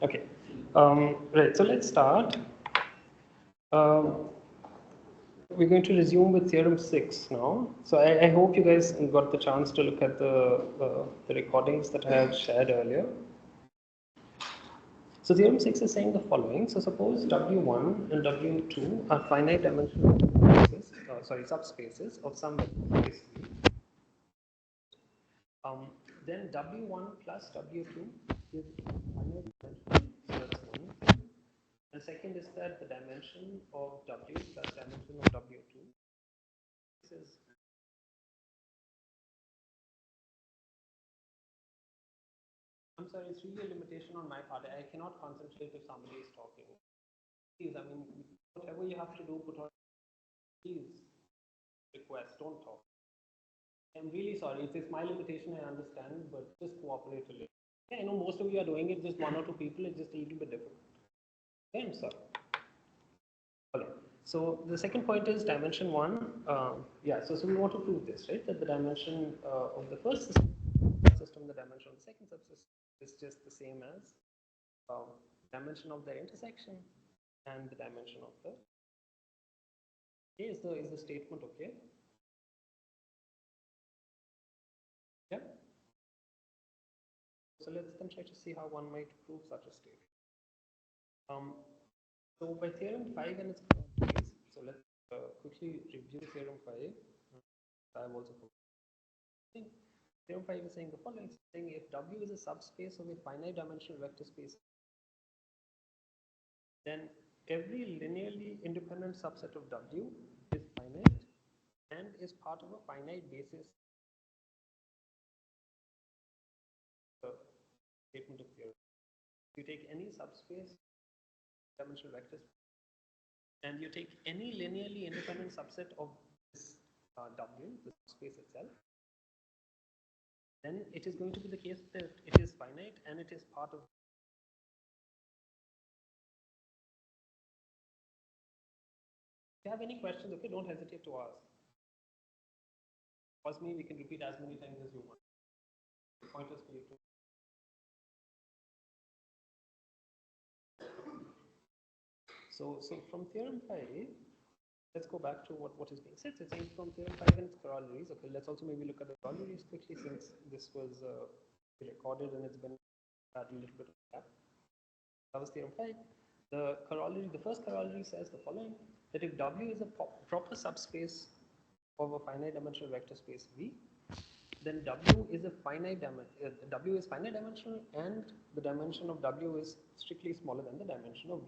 Okay, right, so let's start. We're going to resume with Theorem 6 now. So I hope you guys got the chance to look at the recordings that I had shared earlier. So Theorem 6 is saying the following. So suppose W1 and W2 are finite dimensional subspaces of some vector space V. Then W1 plus W2 is finite dimensional, so that's one. And second is that the dimension of W plus dimension of W2 is I'm sorry, it's really a limitation on my part. I cannot concentrate if somebody is talking. Please, I mean, whatever you have to do, put on. Please request, don't talk. I'm really sorry. It's my limitation, I understand, but just cooperate a little. Yeah, I know most of you are doing it, just one or two people, it's just a little bit difficult. Okay, I'm sorry. Okay. So the second point is dimension 1. Yeah, so we want to prove this, right? That the dimension of the first system, the dimension of the second subsystem is just the same as dimension of their intersection and the dimension of the. Okay, is the statement okay? Yeah. So let's then try to see how one might prove such a statement. So by theorem 5 and its corollaries, so let's quickly review theorem 5. I've also theorem 5 is saying the following, saying if W is a subspace of a finite dimensional vector space, then every linearly independent subset of W is finite and is part of a finite basis statement of theorem. You take any subspace dimensional vector and you take any linearly independent subset of this W, the space itself, then it is going to be the case that it is finite and it is part of. If you have any questions, okay, don't hesitate to ask. Ask me, we can repeat as many times as you want. The point is for you to. So from theorem 5, let's go back to what is being said. It's saying from theorem 5 and its corollaries. Okay, let's also maybe look at the corollaries quickly since this was recorded and it's been had a little bit of gap. That was theorem 5. The corollary, the first corollary says the following, that if W is a proper subspace of a finite dimensional vector space V, then W is a finite W is finite dimensional and the dimension of W is strictly smaller than the dimension of V.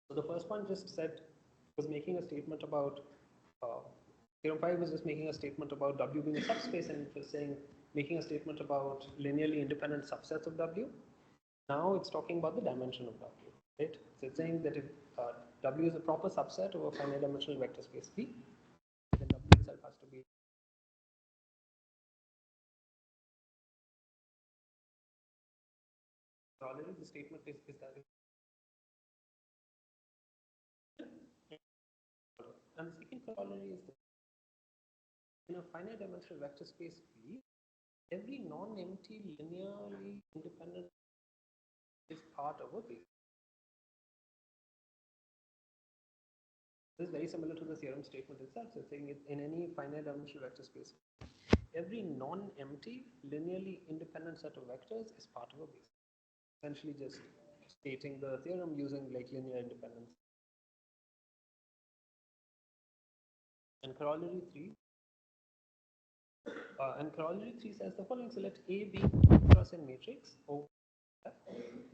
So the first one just said, was making a statement about, theorem 5 was just making a statement about W being a subspace, and it was saying, making a statement about linearly independent subsets of W. Now it's talking about the dimension of W, right? So it's saying that if W is a proper subset of a finite dimensional vector space V, then W itself has to be. Already the statement is that. And the second corollary is that in a finite dimensional vector space V, every non-empty linearly independent is part of a base. This is very similar to the theorem statement itself. So it's saying it in any finite dimensional vector space, every non-empty linearly independent set of vectors is part of a base. Essentially just stating the theorem using like linear independence. And corollary 3 says the following. So let A be cross in matrix O,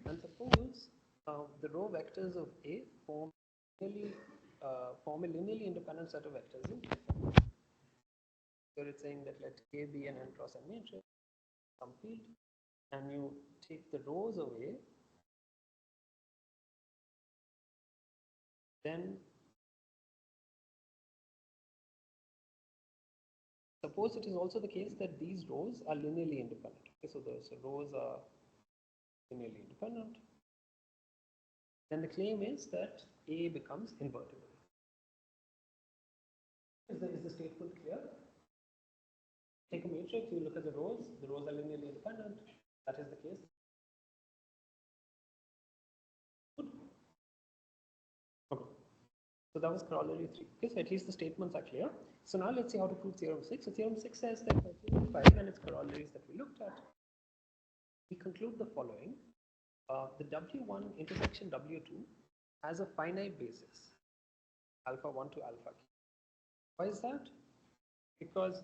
and suppose the row vectors of A form a linearly independent set of vectors in F. So it's saying that let A be an n cross n matrix, some field, and you take the rows away, then suppose it is also the case that these rows are linearly independent. Okay, so the rows are linearly independent. Then the claim is that A becomes invertible. Is the statement clear? Take a matrix, you look at the rows are linearly independent. That is the case. So that was corollary 3. Okay, so at least the statements are clear. So now let's see how to prove theorem 6. So theorem 6 says that for theorem 5 and its corollaries that we looked at, we conclude the following. The W1 intersection W2 has a finite basis, alpha 1 to alpha k. Why is that? Because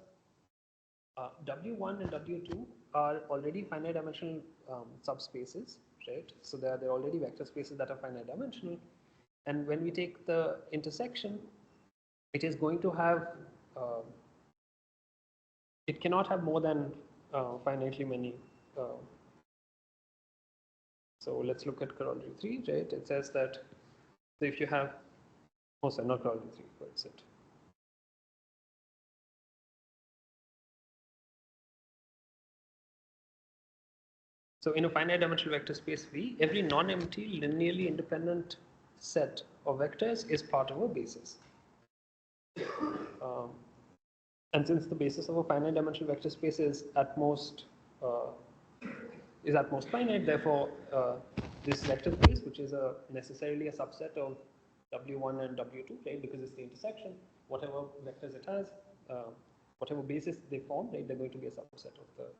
W1 and W2 are already finite dimensional subspaces, right? So they're already vector spaces that are finite dimensional. And when we take the intersection, it is going to have, it cannot have more than finitely many. So let's look at corollary 3, right? It says that, so if you have, oh sorry, not corollary 3, where is it? So in a finite dimensional vector space V, every non-empty linearly independent set of vectors is part of a basis. And since the basis of a finite dimensional vector space is at most finite, therefore this vector space, which is necessarily a subset of W1 and W2, right? Because it's the intersection, whatever vectors it has, whatever basis they form, right? They're going to be a subset of the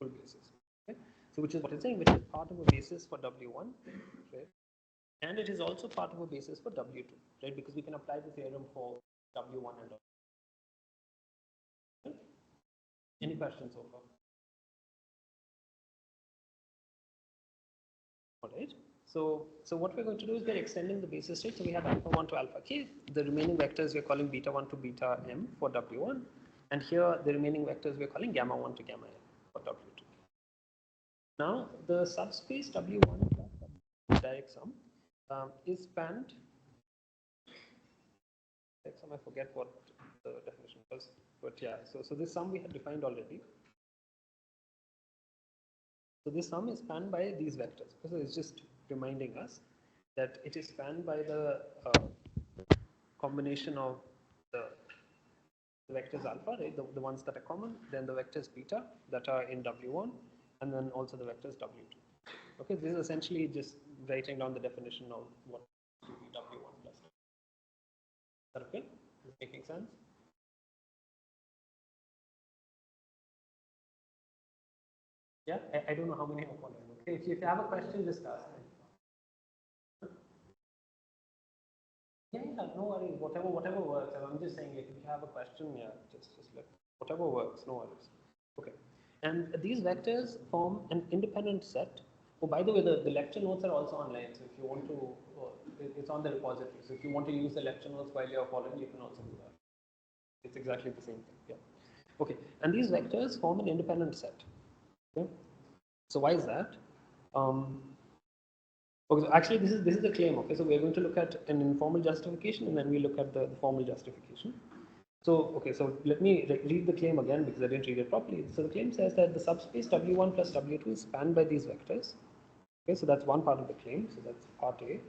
full basis. Okay? So which is what it's saying, which is part of a basis for W1, right? And it is also part of a basis for W2, right? Because we can apply the theorem for W1 and W2. Okay? Any questions so far? All right. So what we're going to do is we're extending the basis state. So we have alpha 1 to alpha k. The remaining vectors we're calling beta 1 to beta m for W1. And here the remaining vectors we're calling gamma 1 to gamma n for W2. Now the subspace W1 plus direct sum is spanned. Direct sum, I forget what the definition was, but yeah. So this sum we had defined already. So this sum is spanned by these vectors. So it's just reminding us that it is spanned by the combination of the vectors alpha, right? The ones that are common, then the vectors beta that are in W1, and then also the vectors W2. Okay, this is essentially just writing down the definition of what W1 plus. Is that okay? Is it making sense? Yeah, I don't know how many are following. Okay, if you have a question, just ask me. Yeah, no worries. Whatever works. I'm just saying, like, if you have a question, yeah, just let whatever works. No worries. Okay. And these vectors form an independent set. Oh, by the way, the lecture notes are also online. So if you want to, it's on the repository. So if you want to use the lecture notes while you're following, you can also do that. It's exactly the same thing. Yeah. Okay. And these vectors form an independent set. Okay. So why is that? Okay, so actually, this is the claim. Okay, so we are going to look at an informal justification, and then we look at the formal justification. So okay, so let me read the claim again because I didn't read it properly. So the claim says that the subspace W1 plus W2 is spanned by these vectors. Okay, so that's one part of the claim. So that's part A.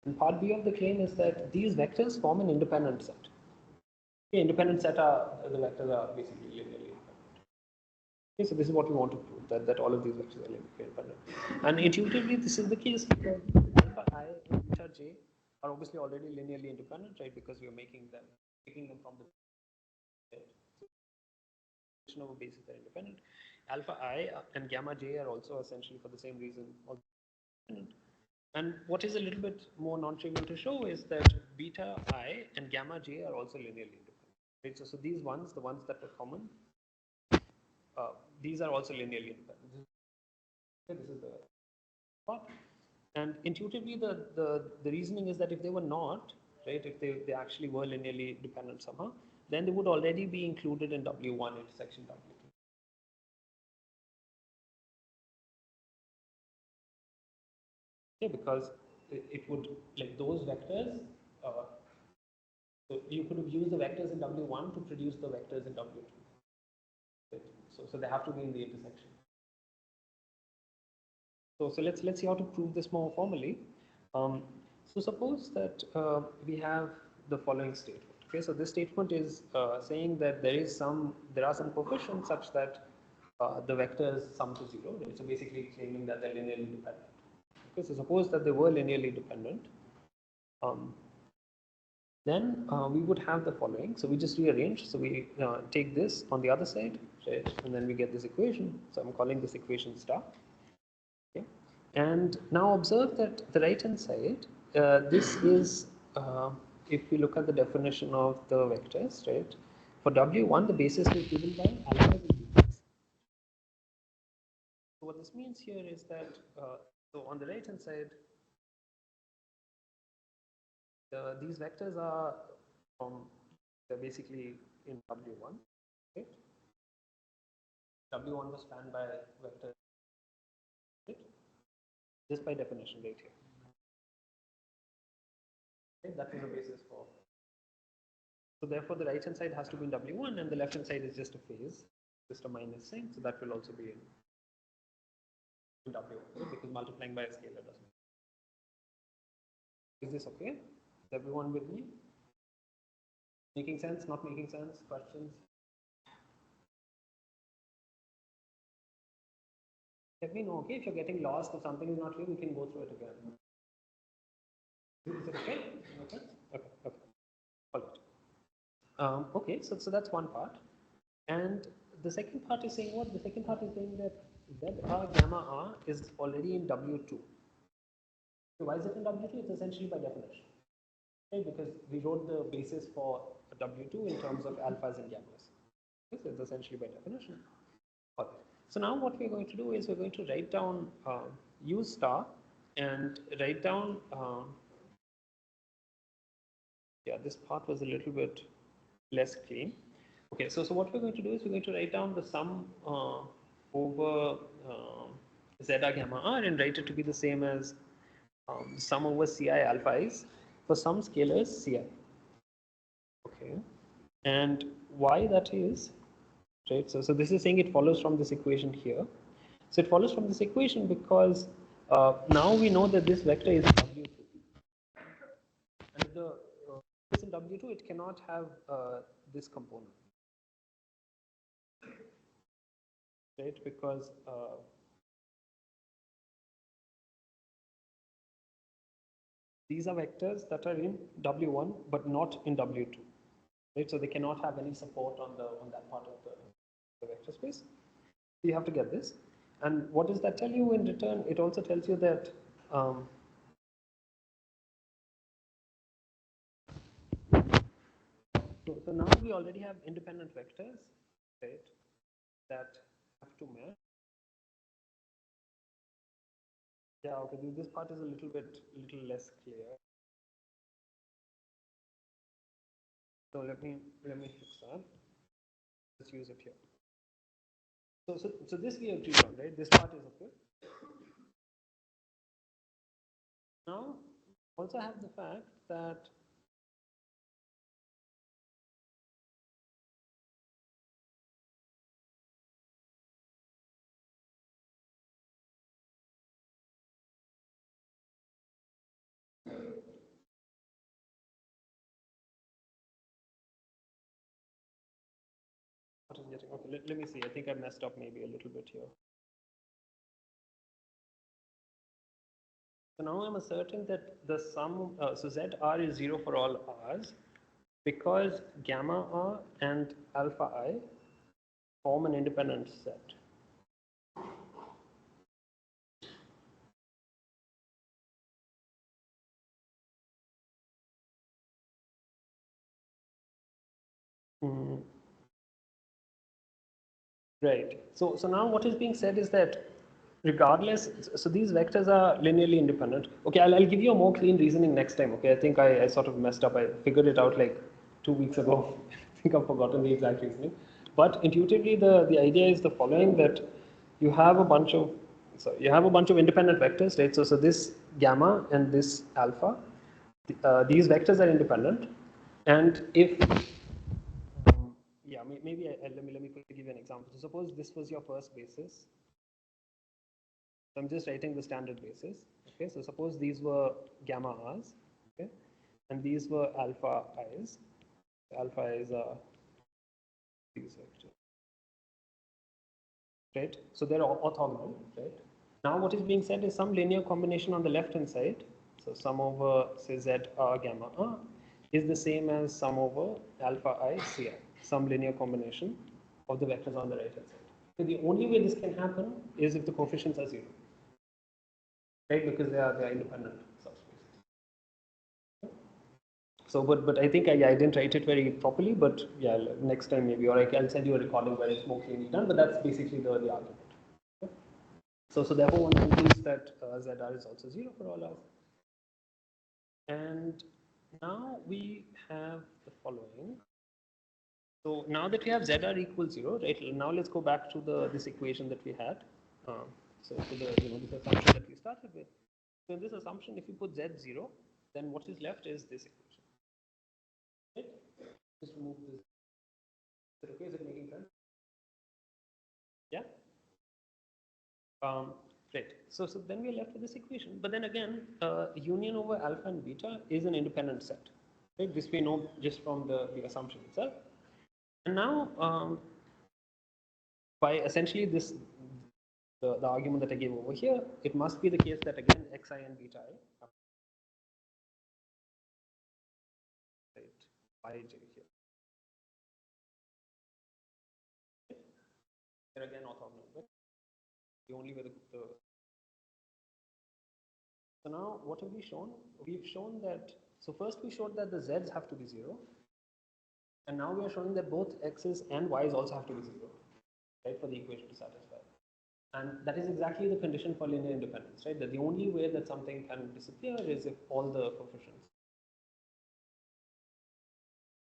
And part B of the claim is that these vectors form an independent set. Okay, independent set are the vectors are basically linearly independent. Okay, so this is what we want to prove, that all of these vectors are linearly independent. And intuitively, this is the case because alpha I and beta j are obviously already linearly independent, right? Because we are taking them from the of a basis are independent. Alpha I and gamma j are also essentially for the same reason independent. And what is a little bit more non-trivial to show is that beta I and gamma j are also linearly independent. Right? So these ones, the ones that are common, these are also linearly independent. This is the part. And intuitively, the reasoning is that if they were not, right, if they actually were linearly dependent somehow, then they would already be included in W1 intersection W2. Okay, because it would, like those vectors, so you could have used the vectors in W1 to produce the vectors in W2. Right? So they have to be in the intersection. So let's see how to prove this more formally. So suppose that we have the following statement. Okay, so this statement is saying that there are some coefficients such that the vectors sum to 0. Right? So basically claiming that they're linearly dependent. Okay, so suppose that they were linearly dependent. then we would have the following. So we just rearrange. So we take this on the other side, right? And then we get this equation. So I'm calling this equation star. Okay. And now observe that the right hand side, this is, if we look at the definition of the vectors, right? For W1, the basis is given by alpha and beta. So what this means here is that, so on the right hand side, these vectors are they're basically in W1, right? W1 was spanned by vector, right? Just by definition right here. Okay, that is the basis for. So therefore the right hand side has to be in W1 and the left hand side is just a phase, just a minus sign, so that will also be in W1, right? Because multiplying by a scalar doesn't. Is this okay? Is everyone with me? Making sense? Not making sense? Questions? Let me know, okay? If you're getting lost, if something is not clear, we can go through it again. Is it okay? Okay. Okay. Okay. All right. Okay. So that's one part, and the second part is saying what? The second part is saying that Z R gamma R is already in W2. So why is it in W2? It's essentially by definition, okay? Because we wrote the basis for W2 in terms of alphas and gammas. Okay? So it's essentially by definition. Okay. So now what we're going to do is we're going to write down U star and write down. Yeah, this part was a little bit less clean. Okay, so what we're going to do is we're going to write down the sum over zr gamma r and write it to be the same as sum over ci alpha is for some scalars ci. Okay, and why that is, right? So this is saying it follows from this equation here. So it follows from this equation because now we know that this vector is W2. And if the is in W2, it cannot have this component. Right, because these are vectors that are in W1 but not in W2, right? So they cannot have any support on that part of the vector space. You have to get this, and what does that tell you in return? It also tells you that so now we already have independent vectors, right, that have to match. Yeah, okay, this part is a little less clear. So let me fix that. Let's use it here. So this we agreed on, right? This part is okay. Now also have the fact that what is getting okay. Let me see. I think I messed up maybe a little bit here. So now I'm asserting that the sum, so ZR is 0 for all R's because gamma R and alpha I form an independent set. Right. So now what is being said is that regardless, so these vectors are linearly independent. Okay, I'll give you a more clean reasoning next time. Okay, I think I sort of messed up. I figured it out like 2 weeks ago. I think I've forgotten the exact reasoning. But intuitively, the idea is the following: that you have a bunch of independent vectors, right? So this gamma and this alpha, these vectors are independent, and if yeah, maybe let me quickly give you an example. So suppose this was your first basis. So I'm just writing the standard basis. Okay, so suppose these were gamma r's, okay, and these were alpha i's. Alpha i's are these vectors, right? So they're orthogonal, right? Now what is being said is some linear combination on the left hand side. So sum over say z r gamma r is the same as sum over alpha I Ci, some linear combination of the vectors on the right hand side. So the only way this can happen is if the coefficients are 0, right? Because they are independent subspaces. So, but I think I didn't write it very properly, but yeah, next time maybe, or I'll send you a recording where it's more clearly done, but that's basically the argument. Okay? So therefore one concludes that ZR is also 0 for all R. And now we have the following. So now that we have ZR equals 0, right, now let's go back to this equation that we had. So to the, this assumption that we started with. So in this assumption, if you put Z 0, then what is left is this equation. Right? Just remove this. Is it okay? Is it making sense? Yeah? Right. So then we are left with this equation. But then again, union over alpha and beta is an independent set. Right? This we know just from the assumption itself. And now, by essentially this, the argument that I gave over here, it must be the case that again xi and beta I, right, ij here. They're again orthogonal, right? The only way So now what have we shown? We've shown that, so first we showed that the z's have to be 0. And now we are showing that both x's and y's also have to be 0, right, for the equation to satisfy. And that is exactly the condition for linear independence, right? That the only way that something can disappear is if all the coefficients.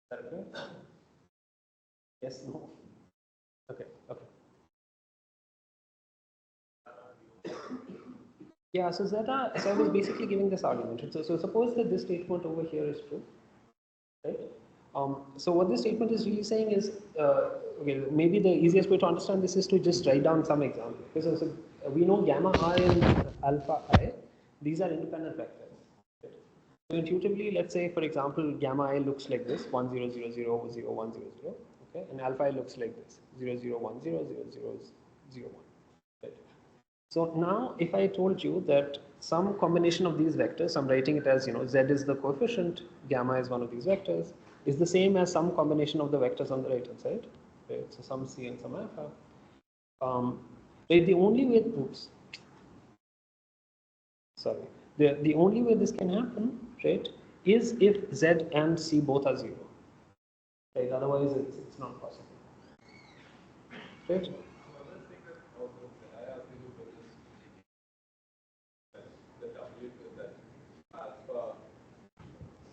Is that okay? Yes, no? Okay, okay. Yeah, so Zeta, so I was basically giving this argument. So suppose that this statement over here is true, right? So what this statement is really saying is, okay, maybe the easiest way to understand this is to just write down some example. Because so we know gamma I and alpha I, these are independent vectors. Right? So intuitively, let's say, for example, gamma I looks like this, 1, 0, 0, 0, 0, 1, 0, 0, okay? And alpha I looks like this, 0, 0, 1, 0, 0, 0, 0, 1. Right? So now if I told you that some combination of these vectors, I'm writing it as, z is the coefficient, gamma is one of these vectors, is the same as some combination of the vectors on the right hand side, right? So some C and some alpha. Right, the only way, the only way this can happen, right, is if Z and C both are 0. Right, otherwise it's not possible. Right?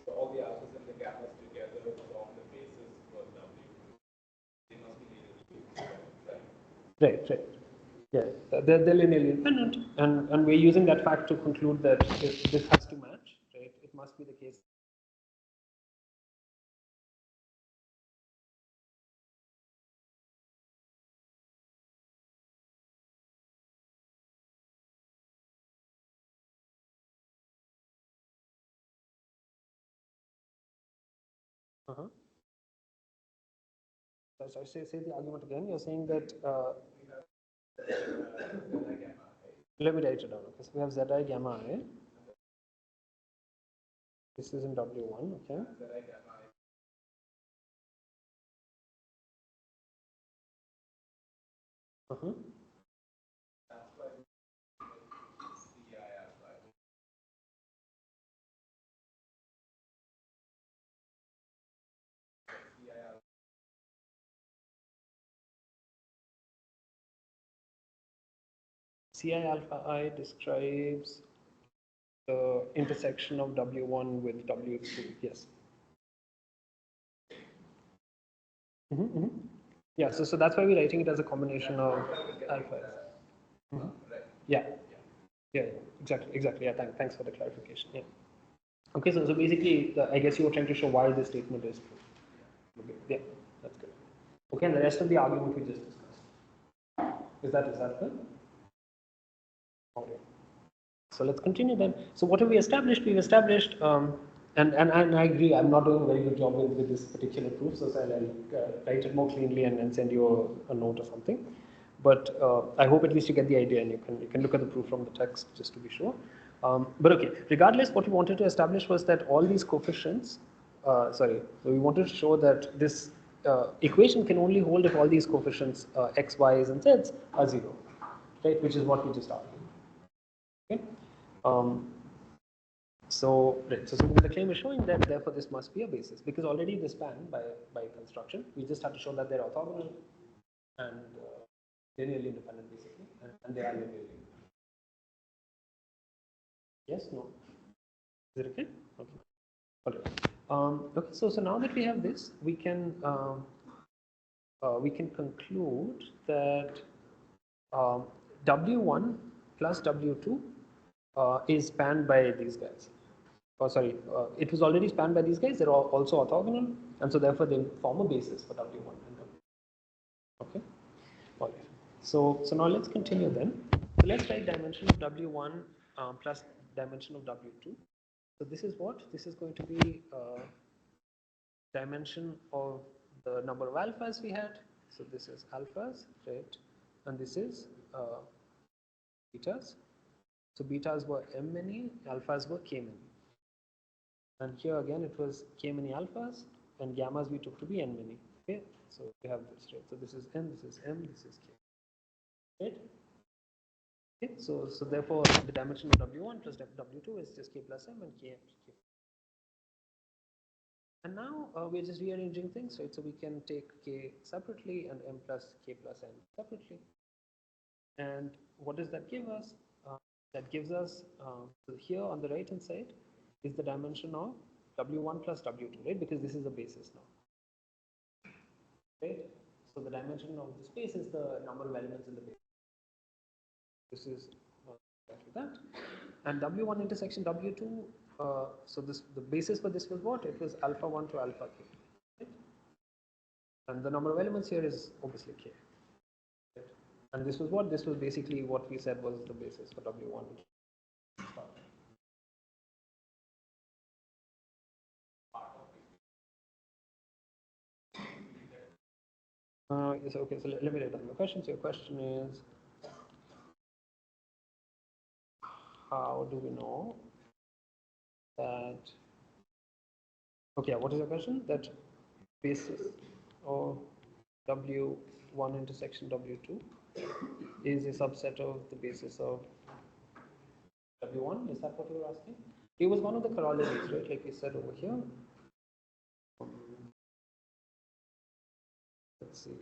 All the alphas and the gammas together form the basis for W. They must be Right, right. Yeah, they're linearly independent, and we're using that fact to conclude that if this has to match, right, it must be the case. So say the argument again. You're saying that. Let me write it down. Okay, so we have Zi gamma I. This is in W1, okay? Ci alpha I describes the intersection of W1 with W2. Yes. Yeah, so that's why we're writing it as a combination of alpha. Yeah. Yeah, exactly. Yeah, thanks for the clarification. Yeah. Okay, so basically, I guess you were trying to show why this statement is true. Okay, yeah, that's good. Okay, and the rest of the argument we just discussed. Is that good? Okay. So let's continue then. So what have we established? We've established, and I agree, I'm not doing a very good job with this particular proof, so I'll write it more cleanly and send you a note or something. But I hope at least you get the idea, and you can look at the proof from the text just to be sure. But okay, regardless, what we wanted to establish was that all these coefficients, so we wanted to show that this equation can only hold if all these coefficients x, y's, and z's are 0, right? Which is what we just argued. Okay. So the claim is showing that therefore this must be a basis because already they span by construction. We just have to show that they're orthogonal and linearly independent basically, and they are linearly independent. Yes, no. Is it okay? Okay. All right. Okay. So now that we have this, we can conclude that W1 plus W2 is spanned by these guys. Oh, sorry, it was already spanned by these guys. They're all also orthogonal, and so therefore they form a basis for W1 and W2. Okay. All right. So now let's continue then. So let's write dimension of W1 plus dimension of W2. So this is what? This is going to be dimension of the number of alphas we had. So this is alphas, right? And this is betas. So betas were m many, alphas were k many. And here again it was k many alphas, and gammas we took to be n many. Okay, so we have this, right? So this is n, this is m, this is k. Right? Okay, so therefore the dimension of W1 plus W2 is just k plus m and k. And now we're just rearranging things, right? So we can take k separately and m plus k plus n separately. And what does that give us? That gives us, so here on the right hand side is the dimension of W1 plus W2, right? Because this is a basis now, right? So the dimension of the space is the number of elements in the basis. This is exactly that. And W1 intersection W2, so the basis for this was what? It was alpha 1 to alpha k, right? And the number of elements here is obviously k. Right? And this was what? This was basically what we said was the basis for W1. Yes, okay, so let me write down your question. So your question is, how do we know that, okay, what is your question? That basis of W1 intersection W2 is a subset of the basis of W1? Is that what you were asking? It was one of the corollaries, right? Like we said over here. Let's see.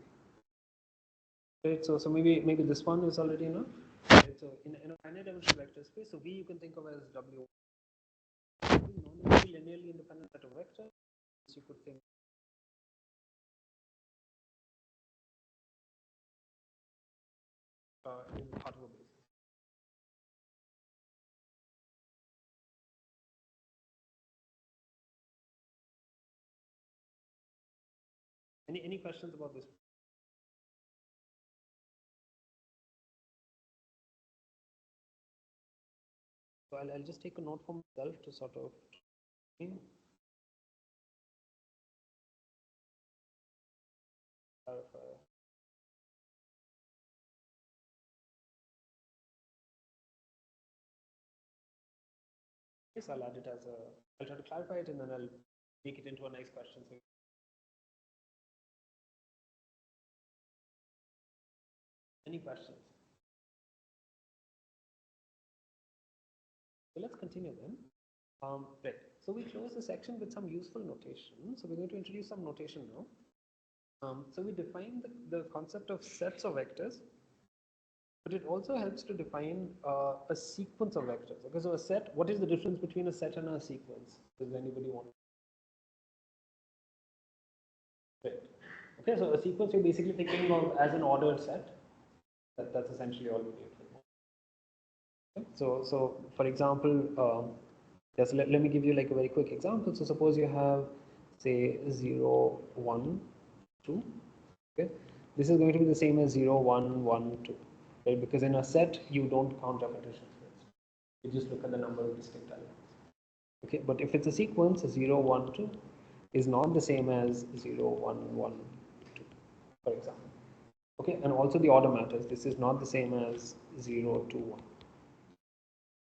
Right, so maybe this one is already enough. Right, so in a finite dimensional vector space, so V you can think of as W. Non-linearly linearly independent set of vectors. You could think in part of a basis. Any questions about this? So I'll just take a note for myself to sort of clarify. Yes, I'll add it as a, I'll try to clarify it and then I'll make it into a nice question. So any questions? So let's continue then. Right. So we close the section with some useful notation. So we're going to introduce some notation now. So we define the concept of sets of vectors, but it also helps to define a sequence of vectors. Okay, so a set, what is the difference between a set and a sequence? Does anybody want? Right. Okay, so a sequence you're basically thinking of as an ordered set. That's essentially all we need. Okay. So for example, just let me give you like a very quick example. So suppose you have say 0, 1, 2. Okay, this is going to be the same as 0, 1, 1, 2. Right? Because in a set you don't count repetitions first. You just look at the number of distinct elements. Okay, but if it's a sequence, 0, 1, 2 is not the same as 0, 1, 1, 2, for example. Okay, and also the order matters. This is not the same as 0, 2, 1.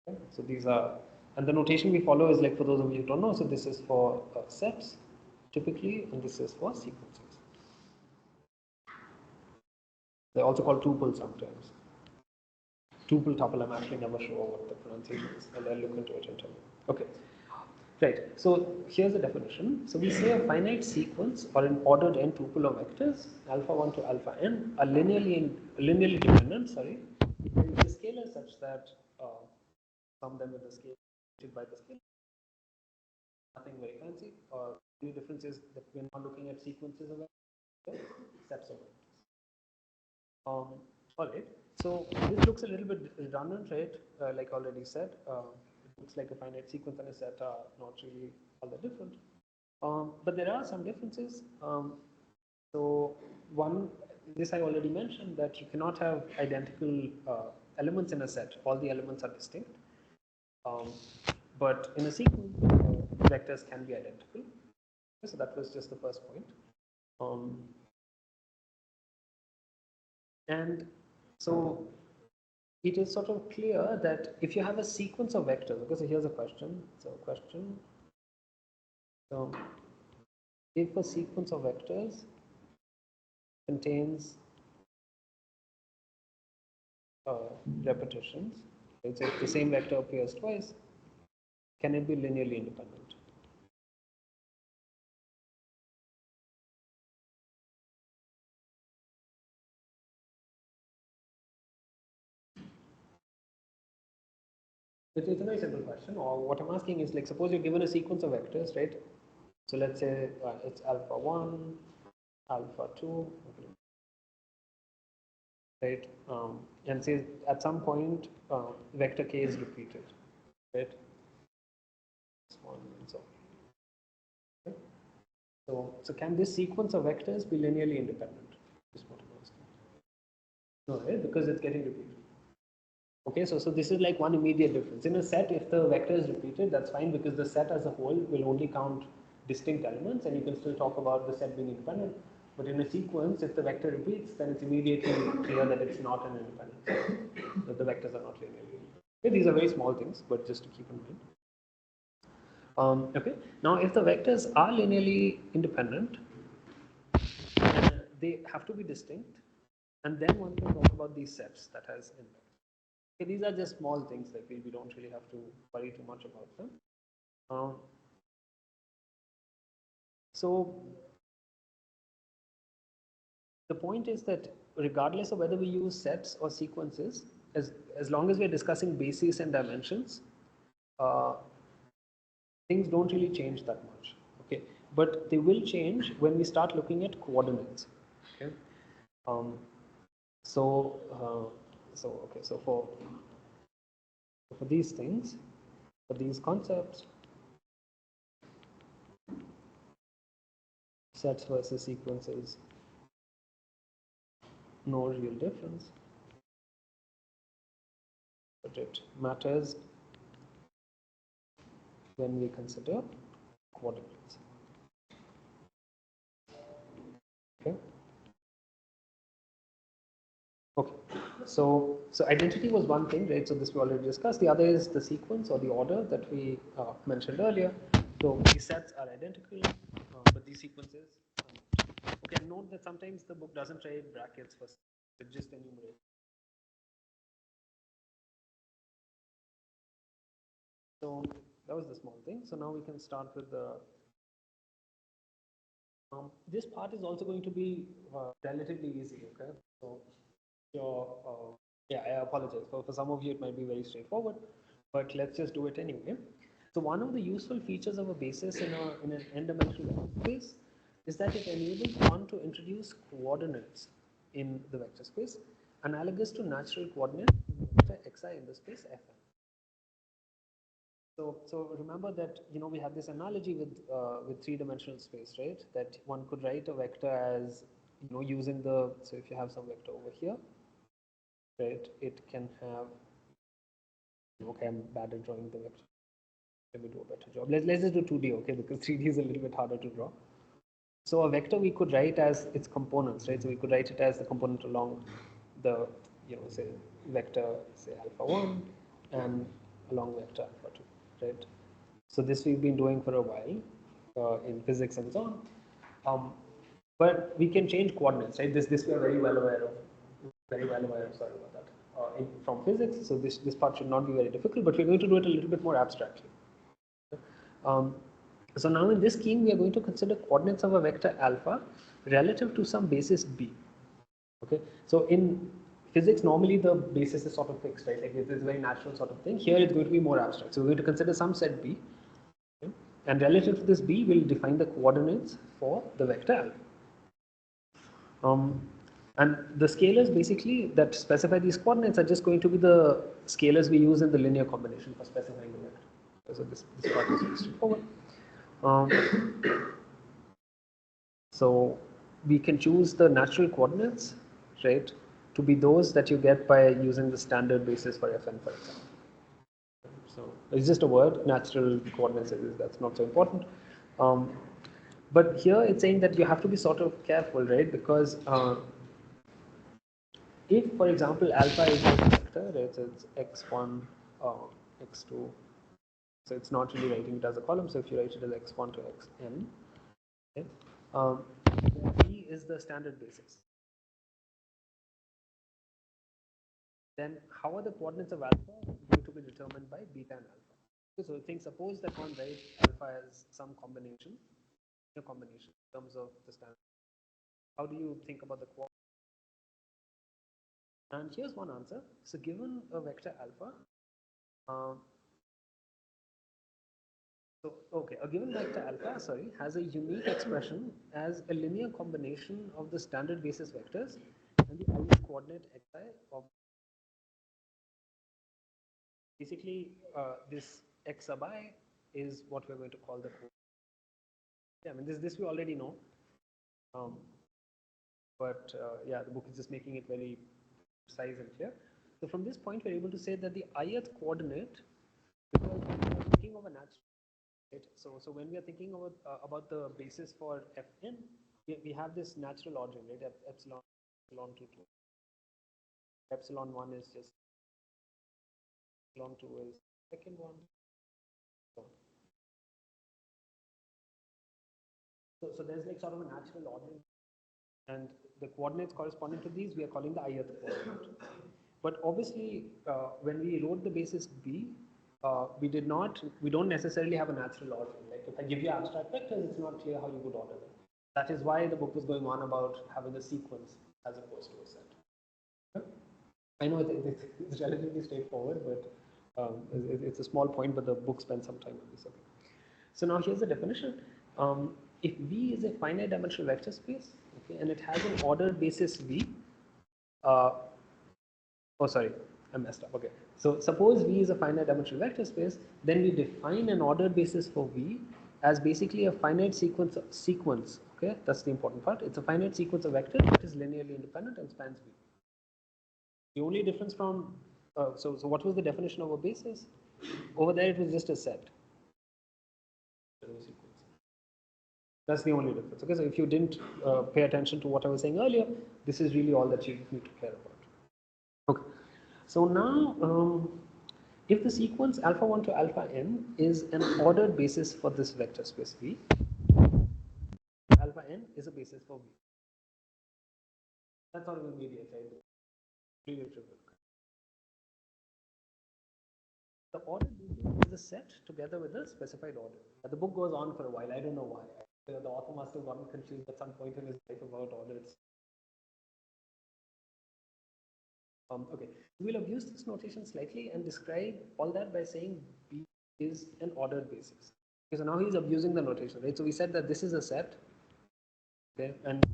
Okay? So these are And the notation we follow is like, for those of you who don't know, so this is for sets typically, and this is for sequences. They're also called tuples sometimes. Tuple, tuple, I'm actually never sure what the pronunciation is. I'll look into it and tell you. Okay. Right. So here's the definition. So we say a finite sequence or an ordered n tuple of vectors, alpha 1 to alpha n, are linearly dependent, sorry, when the scalar is such that sum them with the scale by the scale. Nothing very fancy. The difference is that we're not looking at sequences of vectors, sets of vectors. All right. So this looks a little bit redundant, right? Like I already said, it looks like a finite sequence and a set are not really all that different. But there are some differences. So one, this I already mentioned, that you cannot have identical elements in a set. All the elements are distinct. But in a sequence, vectors can be identical. So that was just the first point. And so it is sort of clear that if you have a sequence of vectors, okay, so here's a question. So if a sequence of vectors contains repetitions, right, so if the same vector appears twice, can it be linearly independent? It's a very simple question. Or what I'm asking is, like, suppose you're given a sequence of vectors, right? So let's say it's alpha 1, alpha 2, okay, right? And say at some point vector k is repeated, right? This one and so on. Okay? So can this sequence of vectors be linearly independent? Is what I'm asking. No, right? Because it's getting repeated. Okay, so this is like one immediate difference. In a set, if the vector is repeated, that's fine because the set as a whole will only count distinct elements and you can still talk about the set being independent. But in a sequence, if the vector repeats, then it's immediately clear that it's not an independent set, that the vectors are not linearly independent. Okay, these are very small things, but just to keep in mind. Okay, now if the vectors are linearly independent, they have to be distinct, and then one can talk about these sets that has in them. Okay, these are just small things that we don't really have to worry too much about them. So the point is that regardless of whether we use sets or sequences, as long as we're discussing bases and dimensions, things don't really change that much. Okay, but they will change when we start looking at coordinates. Okay, so for these things, for these concepts, sets versus sequences, no real difference, but it matters when we consider coordinates. Okay. Okay. So identity was one thing, right? So this we already discussed. The other is the sequence or the order that we mentioned earlier. So these sets are identical, but these sequences are not. Okay, and note that sometimes the book doesn't write brackets for it just enumerates. So that was the small thing. So now we can start with the. This part is also going to be relatively easy. Okay, so yeah, I apologize. For some of you, it might be very straightforward, but let's just do it anyway. So one of the useful features of a basis in an n-dimensional vector space is that it enables one to introduce coordinates in the vector space, analogous to natural coordinates in the vector xi in the space Fn. So remember that we have this analogy with three-dimensional space, right? That one could write a vector as using so if you have some vector over here, right? It can have. Okay, I'm bad at drawing the vector. Let me do a better job. Let's just do 2D, okay? Because 3D is a little bit harder to draw. So a vector we could write as its components, right? So we could write it as the component along the say vector say alpha 1 and along vector alpha 2. right? So this we've been doing for a while in physics and so on. But we can change coordinates, right? This we are very well aware of. Very well aware of, sorry about that. From physics, so this part should not be very difficult, but we're going to do it a little bit more abstractly. Um, so now in this scheme, we are going to consider coordinates of a vector alpha relative to some basis b. Okay, so in physics, normally the basis is sort of fixed, right? Like it's a very natural sort of thing. Here it's going to be more abstract. So we're going to consider some set b, okay? And relative to this b, we'll define the coordinates for the vector alpha. And the scalars basically that specify these coordinates are just going to be the scalars we use in the linear combination for specifying the vector. So this part is very straightforward. So we can choose the natural coordinates, right, to be those that you get by using the standard basis for Fn, for example. So it's just a word, natural coordinates, that's not so important. But here it's saying that you have to be sort of careful, right, because if, for example, alpha is a vector, right, so it's x1, x2, so it's not really writing it as a column, so if you write it as x1 to xn, okay, B is the standard basis. Then how are the coordinates of alpha going to be determined by beta and alpha? Okay, so suppose that one writes alpha as some combination, a combination in terms of the standard. How do you think about the coordinates? And here's one answer. So given a vector alpha, a given vector alpha, has a unique expression as a linear combination of the standard basis vectors and the ith coordinate xi of basically this x sub I is what we're going to call the coordinate. Yeah, I mean this we already know, but yeah, the book is just making it very precise and clear. So from this point, we're able to say that the ith coordinate, because we are thinking of a natural. Right? So when we are thinking about the basis for Fn, we have this natural ordering, right? Epsilon 2 to epsilon 1 is just epsilon 2 is second one. So there's like sort of a natural ordering, and the coordinates corresponding to these we are calling the ith coordinate. But obviously, when we wrote the basis b, we don't necessarily have a natural ordering. Like if I give you abstract vectors, it's not clear how you would order them. That is why the book was going on about having a sequence as opposed to a set. I know it's relatively straightforward, but it's a small point, but the book spent some time on this. Okay. So now here's the definition. If V is a finite dimensional vector space, okay, and it has an ordered basis V, oh, sorry, I messed up. Okay. So suppose V is a finite dimensional vector space, then we define an ordered basis for V as basically a finite sequence. Okay, that's the important part. It's a finite sequence of vectors that is linearly independent and spans V. The only difference from so what was the definition of a basis? Over there, it was just a set. That's the only difference. Okay, so if you didn't pay attention to what I was saying earlier, this is really all that you need to care about. Okay, so now if the sequence alpha 1 to alpha n is an ordered basis for this vector space V, alpha n is a basis for V. That's all immediate, right? Really trivial. The ordered basis is a set together with a specified order. The book goes on for a while. I don't know why. The author must have gotten confused at some point in his life about orders. Okay, we will abuse this notation slightly and describe all that by saying B is an ordered basis. Okay, so now he's abusing the notation, right? So we said that this is a set, okay, and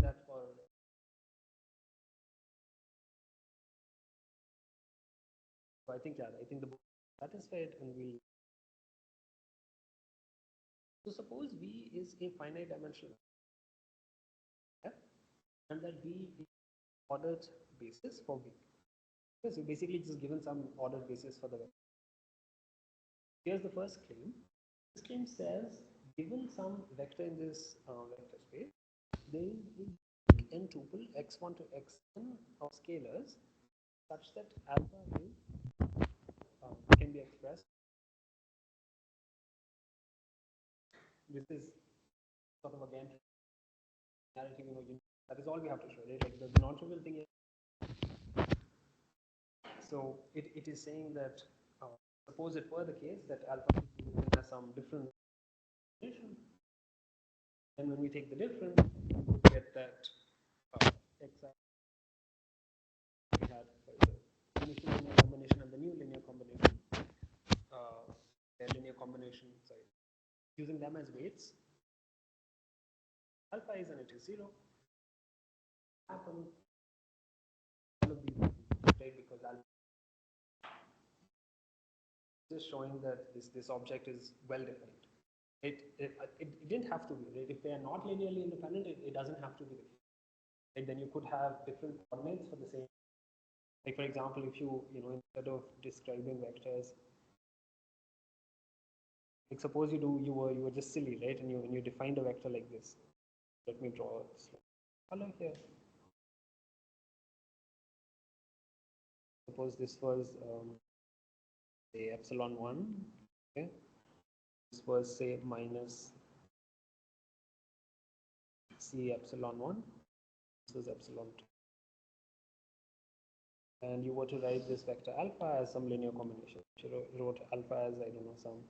that for so I think the book is satisfied, and we. So suppose V is a finite dimensional, okay, and that B is ordered basis for V. Okay, so basically just given some ordered basis for the vector. Here's the first claim. This claim says, given some vector in this vector space, there is a n tuple x1 to xn of scalars such that alpha is can be expressed this is sort of again narrative, that is all we have to show, right? Like the non-trivial thing is, so it is saying that suppose it were the case that alpha has some different definition, and when we take the difference, we get that exact we had the initial linear combination and the new linear combination, their linear combination, sorry, using them as weights. Alpha is and it is 0. Happen all of these, right? Because alpha is just showing that this object is well defined. It didn't have to be, right? If they are not linearly independent, it doesn't have to be the case. Right? Then you could have different coordinates for the same. Like for example, if you instead of describing vectors, like suppose you were just silly, right? And you defined a vector like this. Let me draw a color here. Suppose this was say epsilon 1, okay? This was say minus c epsilon 1, this was epsilon 2. And you were to write this vector alpha as some linear combination. You wrote alpha as, I don't know, some,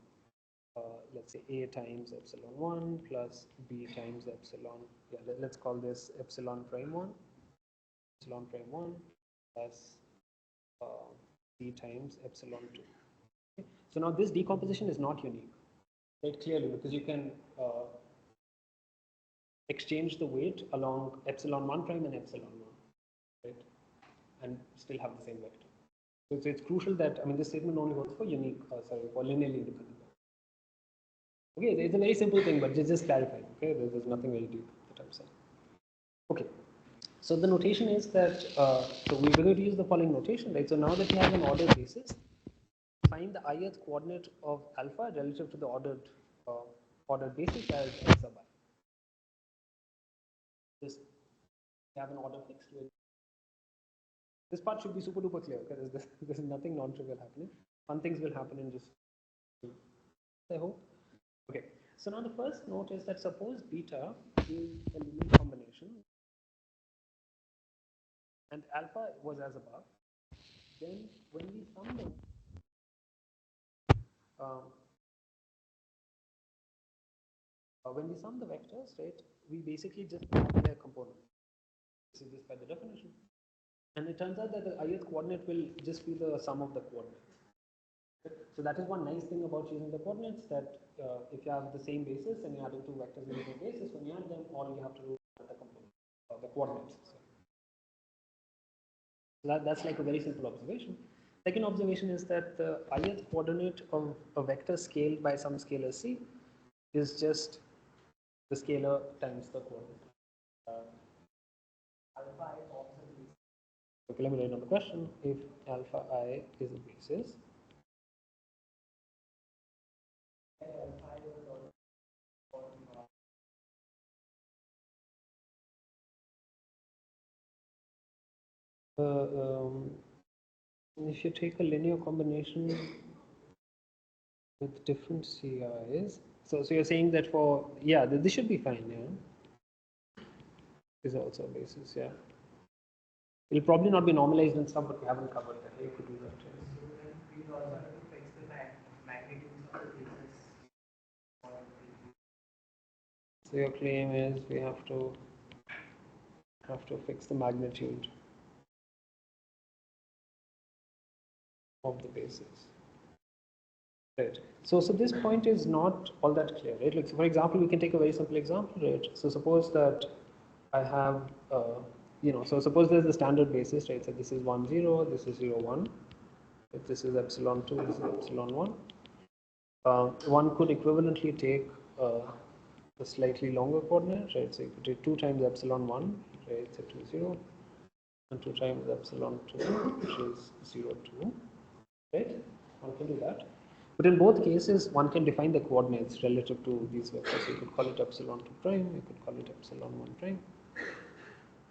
let's say a times epsilon 1 plus b times epsilon, yeah, let's call this epsilon prime 1 plus b times epsilon 2. Okay. So now this decomposition is not unique, right? Clearly, because you can exchange the weight along epsilon 1 prime and epsilon 1, right? And still have the same vector. So it's crucial that, I mean, this statement only works for unique, for linearly independent. Okay, it's a very simple thing, but just clarifying. Okay, there's nothing very deep that I'm saying. Okay, so the notation is that, so we're going to use the following notation, right? So now that we have an ordered basis, find the ith coordinate of alpha relative to the ordered basis as x sub I. Just have an order fixed with. This part should be super duper clear because there's nothing non-trivial happening. Fun things will happen in just, I hope. Okay, so now the first note is that suppose beta is a linear combination and alpha was as above, then when we sum them, the vectors, right, we basically just add their component. This is just by the definition. And it turns out that the ith coordinate will just be the sum of the coordinates. So that is one nice thing about choosing the coordinates, that if you have the same basis and you're adding two vectors in the same basis, when you add them, all you have to do is add the component, the coordinates. So that's like a very simple observation. Second observation is that the ith coordinate of a vector scaled by some scalar c is just the scalar times the coordinate. Alpha I also is. Okay, let me write down the question. If alpha I is a basis, if you take a linear combination with different CIs, so you're saying that for, yeah, this should be fine, yeah. Is also a basis, yeah. It'll probably not be normalized and stuff, but we haven't covered that. You could do that. So your claim is we have to fix the magnitude of the basis. Right. So this point is not all that clear, right? Like, so for example, we can take a very simple example, right? So suppose that I have, so suppose there's the standard basis, right? So this is 1, 0, this is 0, 1. If this is epsilon 2, this is epsilon 1. One could equivalently take a slightly longer coordinate, right? So you could take 2 times epsilon 1, right? So 2, 0, and 2 times epsilon 2, which is 0, 2, right? One can do that. But in both cases, one can define the coordinates relative to these vectors. You could call it epsilon 2 prime, you could call it epsilon 1 prime.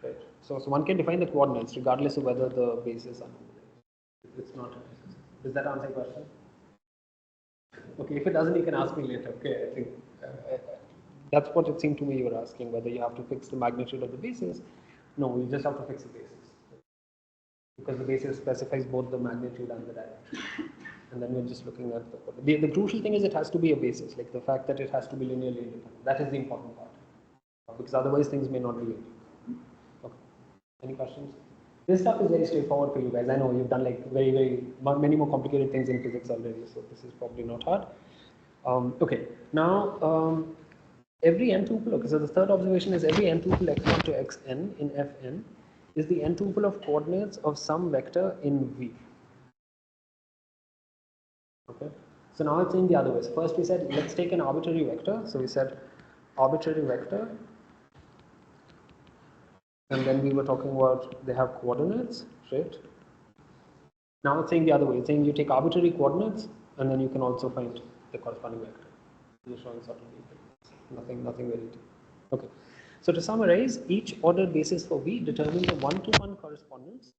Right. So one can define the coordinates regardless of whether the bases are normalized. It's not. Does that answer your question? Okay, if it doesn't, you can ask me later. Okay, I think that's what it seemed to me you were asking, whether you have to fix the magnitude of the basis. No, you just have to fix the basis. Because the basis specifies both the magnitude and the direction. And then we're just looking at the crucial thing is it has to be a basis, like the fact that it has to be linearly independent. That is the important part. Because otherwise things may not be linear. Okay. Any questions? This stuff is very straightforward for you guys. I know you've done like many more complicated things in physics already, so this is probably not hard. Okay, now every n tuple, okay, so the third observation is every n tuple x1 to xn in Fn is the n tuple of coordinates of some vector in V. Okay, so now it's saying the other way. So first we said let's take an arbitrary vector. So we said arbitrary vector, and then we were talking about they have coordinates, right? Now it's saying the other way. It's saying you take arbitrary coordinates, and then you can also find the corresponding vector. You're showing subtle details. Nothing very deep. Okay. So to summarize, each ordered basis for V determines a one-to-one correspondence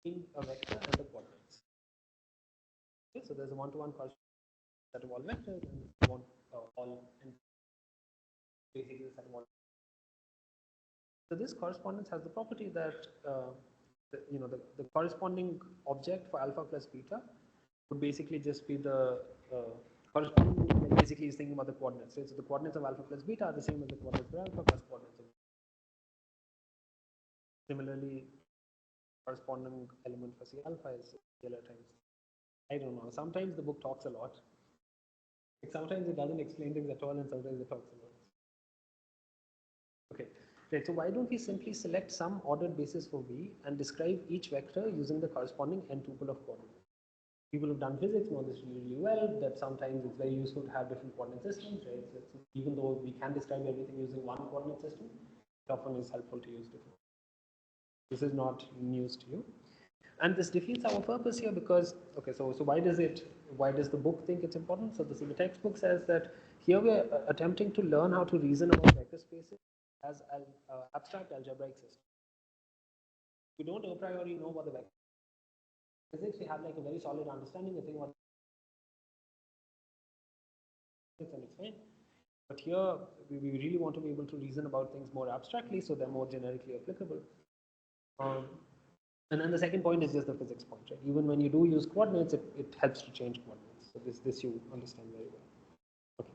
between a vector and the coordinates. Okay, so there's a one-to-one correspondence set of all vectors and one all and basically the set of all. So this correspondence has the property that the corresponding object for alpha plus beta would basically just be the corresponding, basically is thinking about the coordinates. So the coordinates of alpha plus beta are the same as the coordinates for alpha plus coordinates of beta. Similarly, corresponding element for C alpha is scalar times. I don't know. Sometimes the book talks a lot. Like sometimes it doesn't explain things at all, and sometimes it talks a lot. Okay. Right, so why don't we simply select some ordered basis for V and describe each vector using the corresponding n tuple of coordinates? People who've done physics know this really well, that sometimes it's very useful to have different coordinate systems, right? So even though we can describe everything using one coordinate system, it often is helpful to use different. This is not news to you. And this defeats our purpose here because, okay, so why does the book think it's important? So the textbook says that here we're attempting to learn how to reason about vector spaces as an abstract algebraic system. We don't a priori know what the vector physics, we have like a very solid understanding, we think what and it's fine. But here we really want to be able to reason about things more abstractly, so they're more generically applicable. And then the second point is just the physics point, right? Even when you do use coordinates, it helps to change coordinates. So this you understand very well. Okay.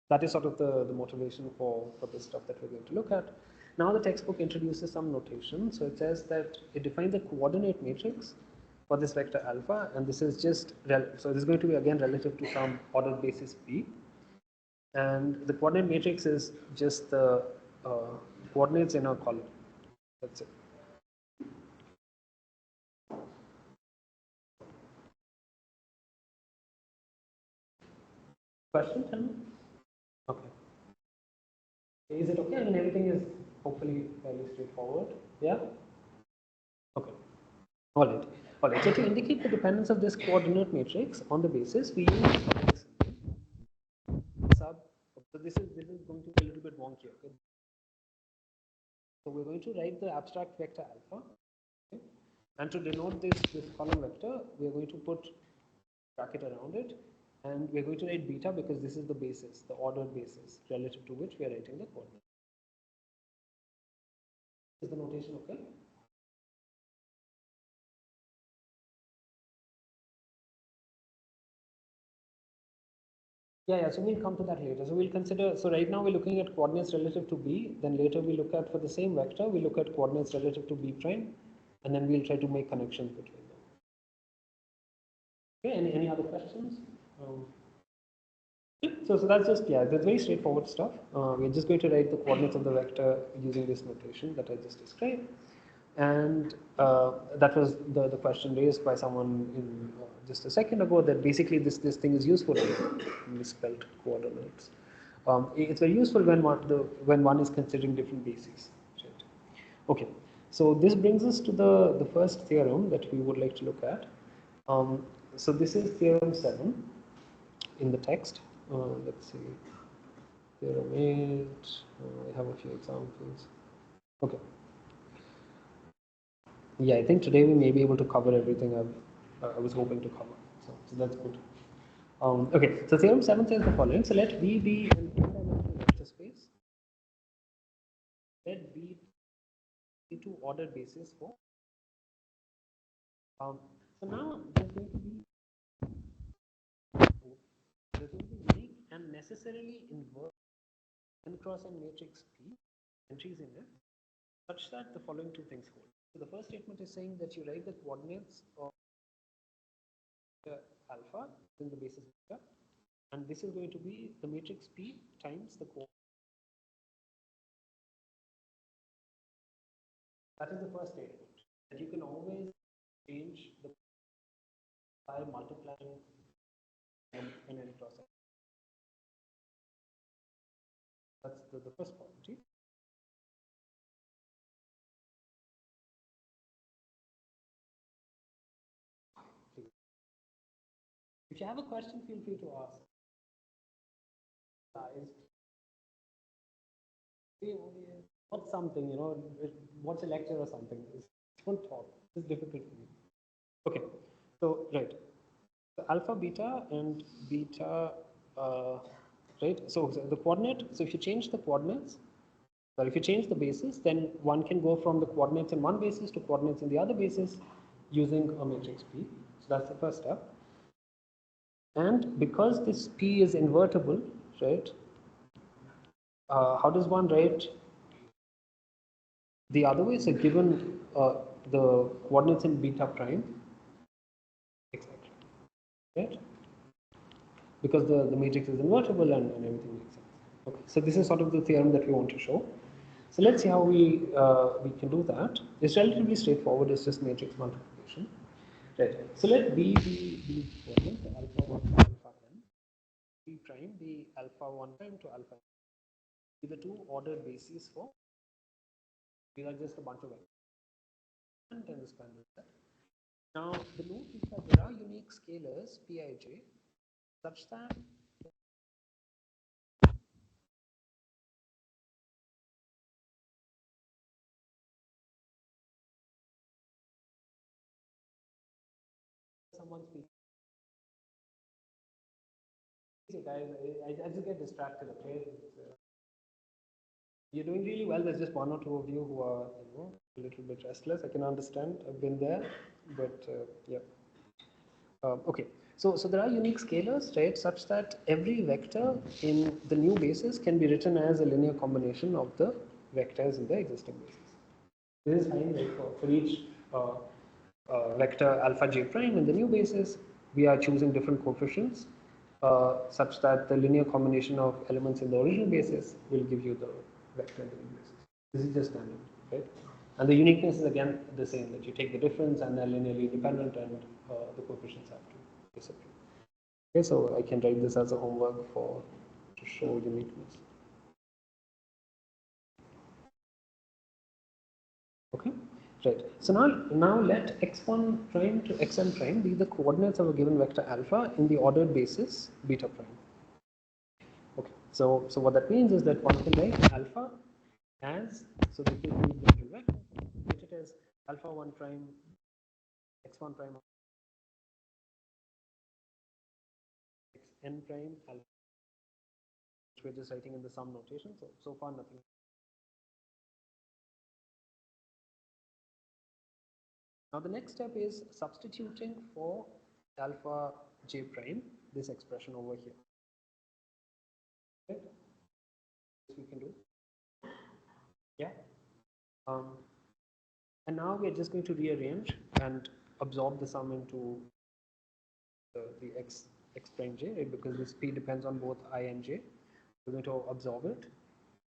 That is sort of the motivation for this stuff that we're going to look at. Now the textbook introduces some notation. So it says that it defines a coordinate matrix for this vector alpha, and this is just, so this is going to be again relative to some ordered basis B. And the coordinate matrix is just the coordinates in a column. That's it. Question, tell me? Okay. Is it okay? I mean, everything is hopefully fairly straightforward. Yeah? Okay. All right. All right. So to indicate the dependence of this coordinate matrix on the basis, we use sub. So this is going to be a little bit wonky. Okay. So we're going to write the abstract vector alpha, okay? And to denote this column vector, we're going to put bracket around it, and we're going to write beta because this is the basis, the ordered basis, relative to which we are writing the coordinate. Is the notation okay? Yeah, so we'll come to that later. So we'll consider, so right now we're looking at coordinates relative to B, then later we look at, for the same vector, we look at coordinates relative to B prime, and then we'll try to make connections between them. Okay, any other questions? So that's just, yeah, that's very straightforward stuff. We're just going to write the coordinates of the vector using this notation that I just described. And that was the question raised by someone in just a second ago, that basically this thing is useful in misspelled coordinates. It's very useful when one is considering different bases. Right? Okay, so this brings us to the first theorem that we would like to look at. So this is theorem 7 in the text. Let's see, theorem 8, I have a few examples. Okay. Yeah, I think today we may be able to cover everything I was hoping to cover. So that's good. Okay, so theorem 7 says the following. So let V be an n-dimensional vector space. Let B be two ordered bases for. So now there's going to be unique and necessarily invert n cross n matrix P entries in it, such that the following two things hold. So the first statement is saying that you write the coordinates of alpha in the basis vector, and this is going to be the matrix P times the coordinate. That is the first statement, that you can always change the by multiplying n cross n. That's the first property. If you have a question, feel free to ask. What's something, what's a lecture or something? Don't talk. It's difficult for me. Okay, so right. So alpha, beta, and beta, right? So the coordinate, so if you change the coordinates, or if you change the basis, then one can go from the coordinates in one basis to coordinates in the other basis using a matrix P. So that's the first step. And because this P is invertible, right? How does one write the other way? So given the coordinates in beta prime, exactly, right? Because the matrix is invertible and everything makes sense. Okay, so this is sort of the theorem that we want to show. So let's see how we can do that. It's relatively straightforward. It's just matrix multiplication. Right. So let B be coordinate alpha 1 to alpha n. B prime be alpha 1 prime to alpha n. These are two ordered bases for. These are just a bunch of vectors. And then this kind of that. Now the note is that there are unique scalars Pij such that someone speaks. Guys, I just get distracted. Okay, you're doing really well. There's just one or two of you who are, a little bit restless. I can understand. I've been there, but yeah. Okay, so there are unique scalars, right, such that every vector in the new basis can be written as a linear combination of the vectors in the existing basis. This is fine, right, for each vector alpha j prime in the new basis, we are choosing different coefficients such that the linear combination of elements in the original basis will give you the vector in the new basis. This is just standard, right? And the uniqueness is again the same, that you take the difference and they're linearly independent and the coefficients have to disappear. Okay, so I can write this as a homework to show uniqueness. Okay, right. So now let x1 prime to xn prime be the coordinates of a given vector alpha in the ordered basis beta prime. Okay, so what that means is that one can write alpha as, so this is the vector, write it as alpha 1 prime x1 prime xn prime alpha, which we're just writing in the sum notation. So far nothing. Now the next step is substituting for alpha j prime this expression over here. Okay, this we can do. Yeah. And now we're just going to rearrange and absorb the sum into the x prime j, right? Because this p depends on both I and j. We're going to absorb it,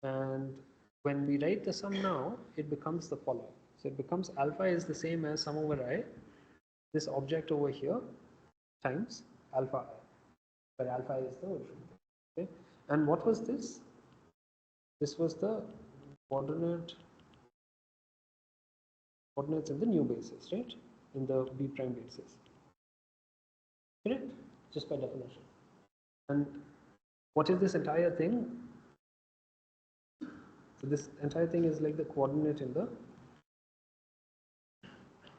and when we write the sum now, it becomes the following. So it becomes alpha is the same as sum over I, this object over here, times alpha I, where alpha is the original. Okay, and what was this? This was the coordinates in the new basis, right? In the b prime basis. Correct? Just by definition. And what is this entire thing? So this entire thing is like the coordinate in the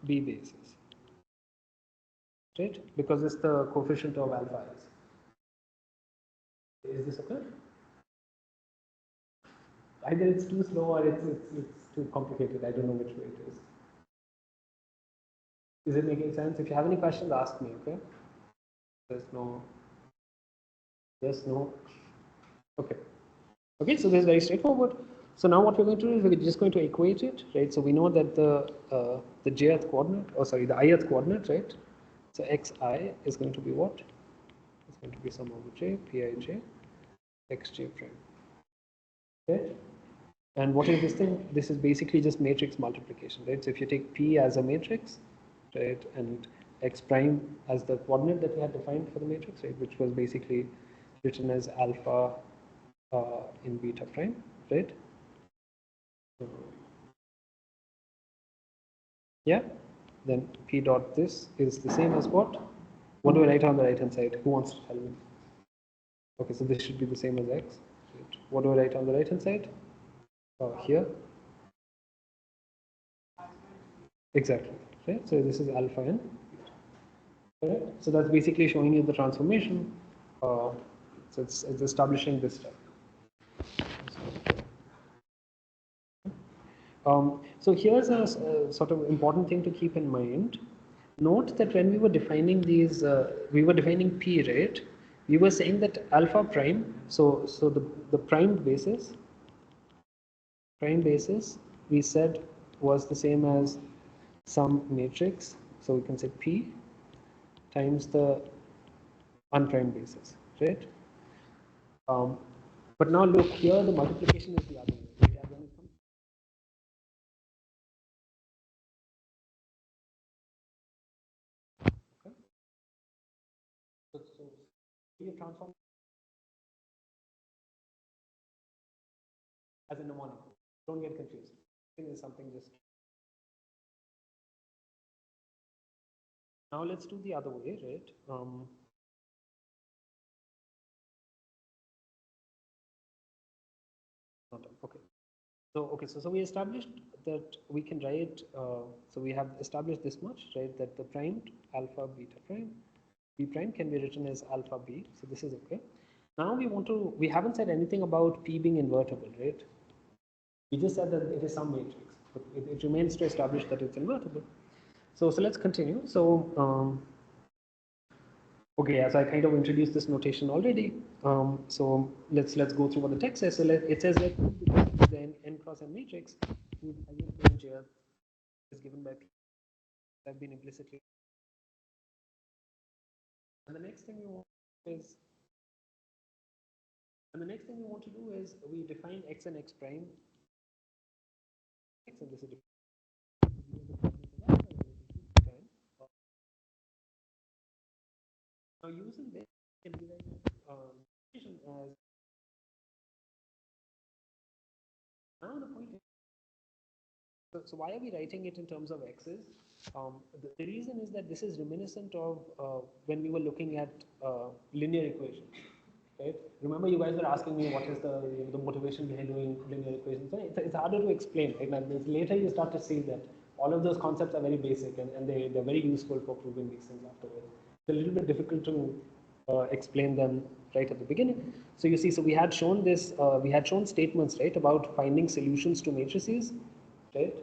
b basis, right? Because it's the coefficient of alpha is. Is this okay? Either it's too slow or it's too complicated. I don't know which way it is. Is it making sense? If you have any questions, ask me, okay? There's no, okay. Okay, so this is very straightforward. So now what we're going to do is we're just going to equate it, right? So we know that the jth coordinate, or sorry, the ith coordinate, right? So xi is going to be what? It's going to be sum over j, pij, xj prime, right? And what is this thing? This is basically just matrix multiplication, right? So if you take P as a matrix, right, and x prime as the coordinate that we had defined for the matrix, right, which was basically written as alpha in beta prime, right? Yeah, then P dot this is the same as what? What do I write on the right hand side? Who wants to tell me? Okay, so this should be the same as x. Right. What do I write on the right hand side? Here. Exactly. Right. So this is alpha n. Right. So that's basically showing you the transformation. So it's establishing this step. So here's a sort of important thing to keep in mind. Note that when we were defining these, we were defining P, right? We were saying that alpha prime, so the primed basis, we said was the same as some matrix. So we can say P times the unprimed basis, right? But now look here, the multiplication is the other way. Right? When it comes okay? So you transform as in mnemonic. Don't get confused. I think there's something just. Now let's do the other way, right? Okay. So we established that we can write. So we have established this much, right? That the primed alpha beta prime, b prime can be written as alpha b. So this is okay. Now we want to. We haven't said anything about p being invertible, right? We just said that it is some matrix, but it remains to establish that it's invertible. So let's continue. So okay, as I kind of introduced this notation already, so let's go through what the text says. So it says that the n cross n matrix whose highest range here is given by P have been implicitly. And the next thing we want is, to do is we define x and x prime. X and this is now using this, we can rewrite notation as now the point is. So why are we writing it in terms of x's? The reason is that this is reminiscent of when we were looking at linear equations, right? Remember, you guys were asking me what is the motivation behind doing linear equations. It's harder to explain, right? Now, later you start to see that all of those concepts are very basic and they're very useful for proving these things afterwards. It's a little bit difficult to explain them right at the beginning. So you see, so we had shown this, we had shown statements, right, about finding solutions to matrices, right,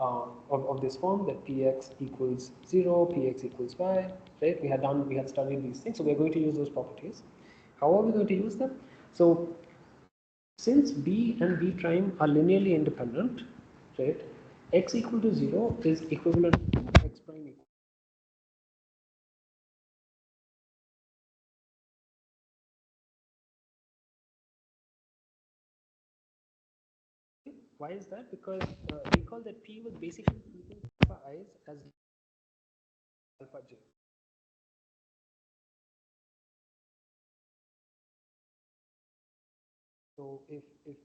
of this form, that px equals 0, px equals y, right? We had studied these things, so we're going to use those properties. How are we going to use them? So since b and b prime are linearly independent, right, x equal to 0 is equivalent to x prime equal. Why is that? Because recall that P was basically treating alpha i's as alpha j. So if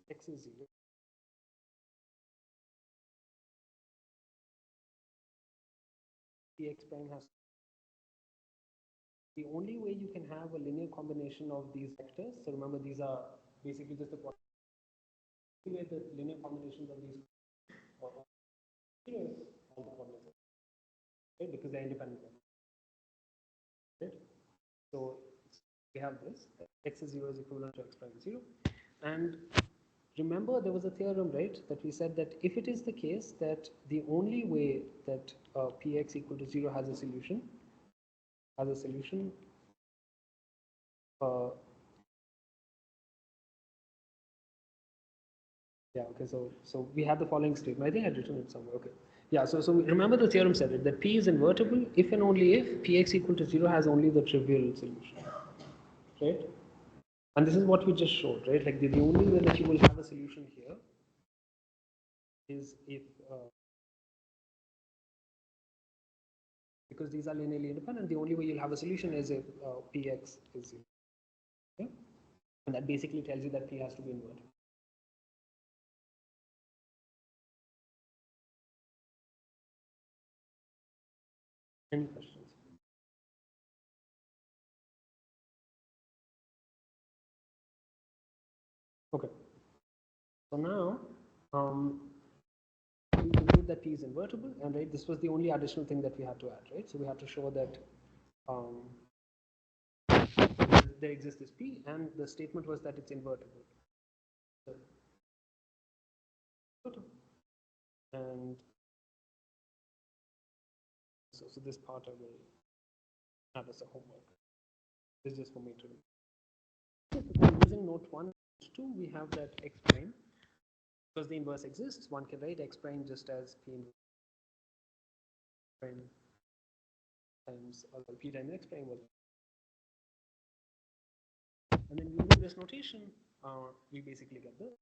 x is 0, px prime has, the only way you can have a linear combination of these vectors, so remember these are basically just the way the linear combinations of these is all the coordinates, right? Because they're independent, right? So we have this, x is 0 is equivalent to x prime is 0. And remember there was a theorem, right, that we said that if it is the case that the only way that px equal to 0 has a solution, yeah, okay, so we have the following statement. I think I'd written it somewhere. Okay. Yeah, so remember the theorem said it, that P is invertible if and only if Px equal to 0 has only the trivial solution. Right? And this is what we just showed, right? Like the only way that you will have a solution here is if because these are linearly independent, the only way you'll have a solution is if Px is 0. Okay? And that basically tells you that P has to be invertible. Any questions? Okay. So now we conclude that P is invertible, and right, this was the only additional thing that we had to add, right? So we had to show that there exists this P, and the statement was that it's invertible. And so this part I will have as a homework. This is just for me to do. Using note 1, note 2, we have that x prime. Because the inverse exists, one can write x prime just as P prime times P times x prime. And then using this notation, we basically get this.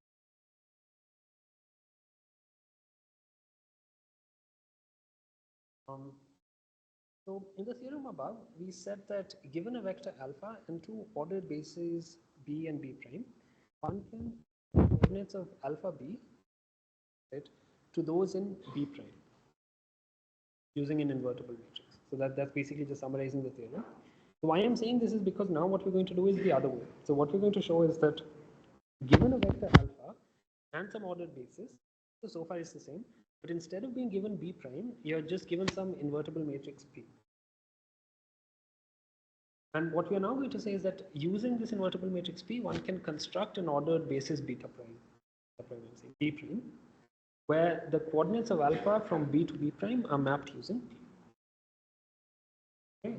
So in the theorem above, we said that given a vector alpha and two ordered bases b and b prime, one can coordinates of alpha b, right, to those in b prime using an invertible matrix. So that's basically just summarizing the theorem. So why I'm saying this is because now what we're going to do is the other way. So what we're going to show is that given a vector alpha and some ordered basis, so far it's the same, but instead of being given b prime, you're just given some invertible matrix p. And what we are now going to say is that using this invertible matrix P, one can construct an ordered basis beta prime, B prime, where the coordinates of alpha from B to B prime are mapped using P. Okay?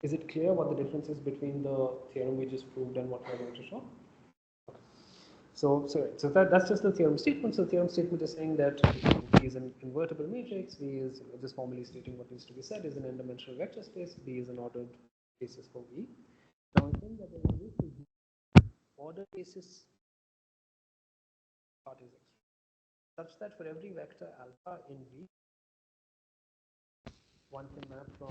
Is it clear what the difference is between the theorem we just proved and what we're going to show? Okay. So that's just the theorem statement. So the theorem statement is saying that B is an invertible matrix, V is just formally stating what needs to be said, is an n-dimensional vector space, B is an ordered basis for V. Now I think that there is order basis part is such that for every vector alpha in V, one can map from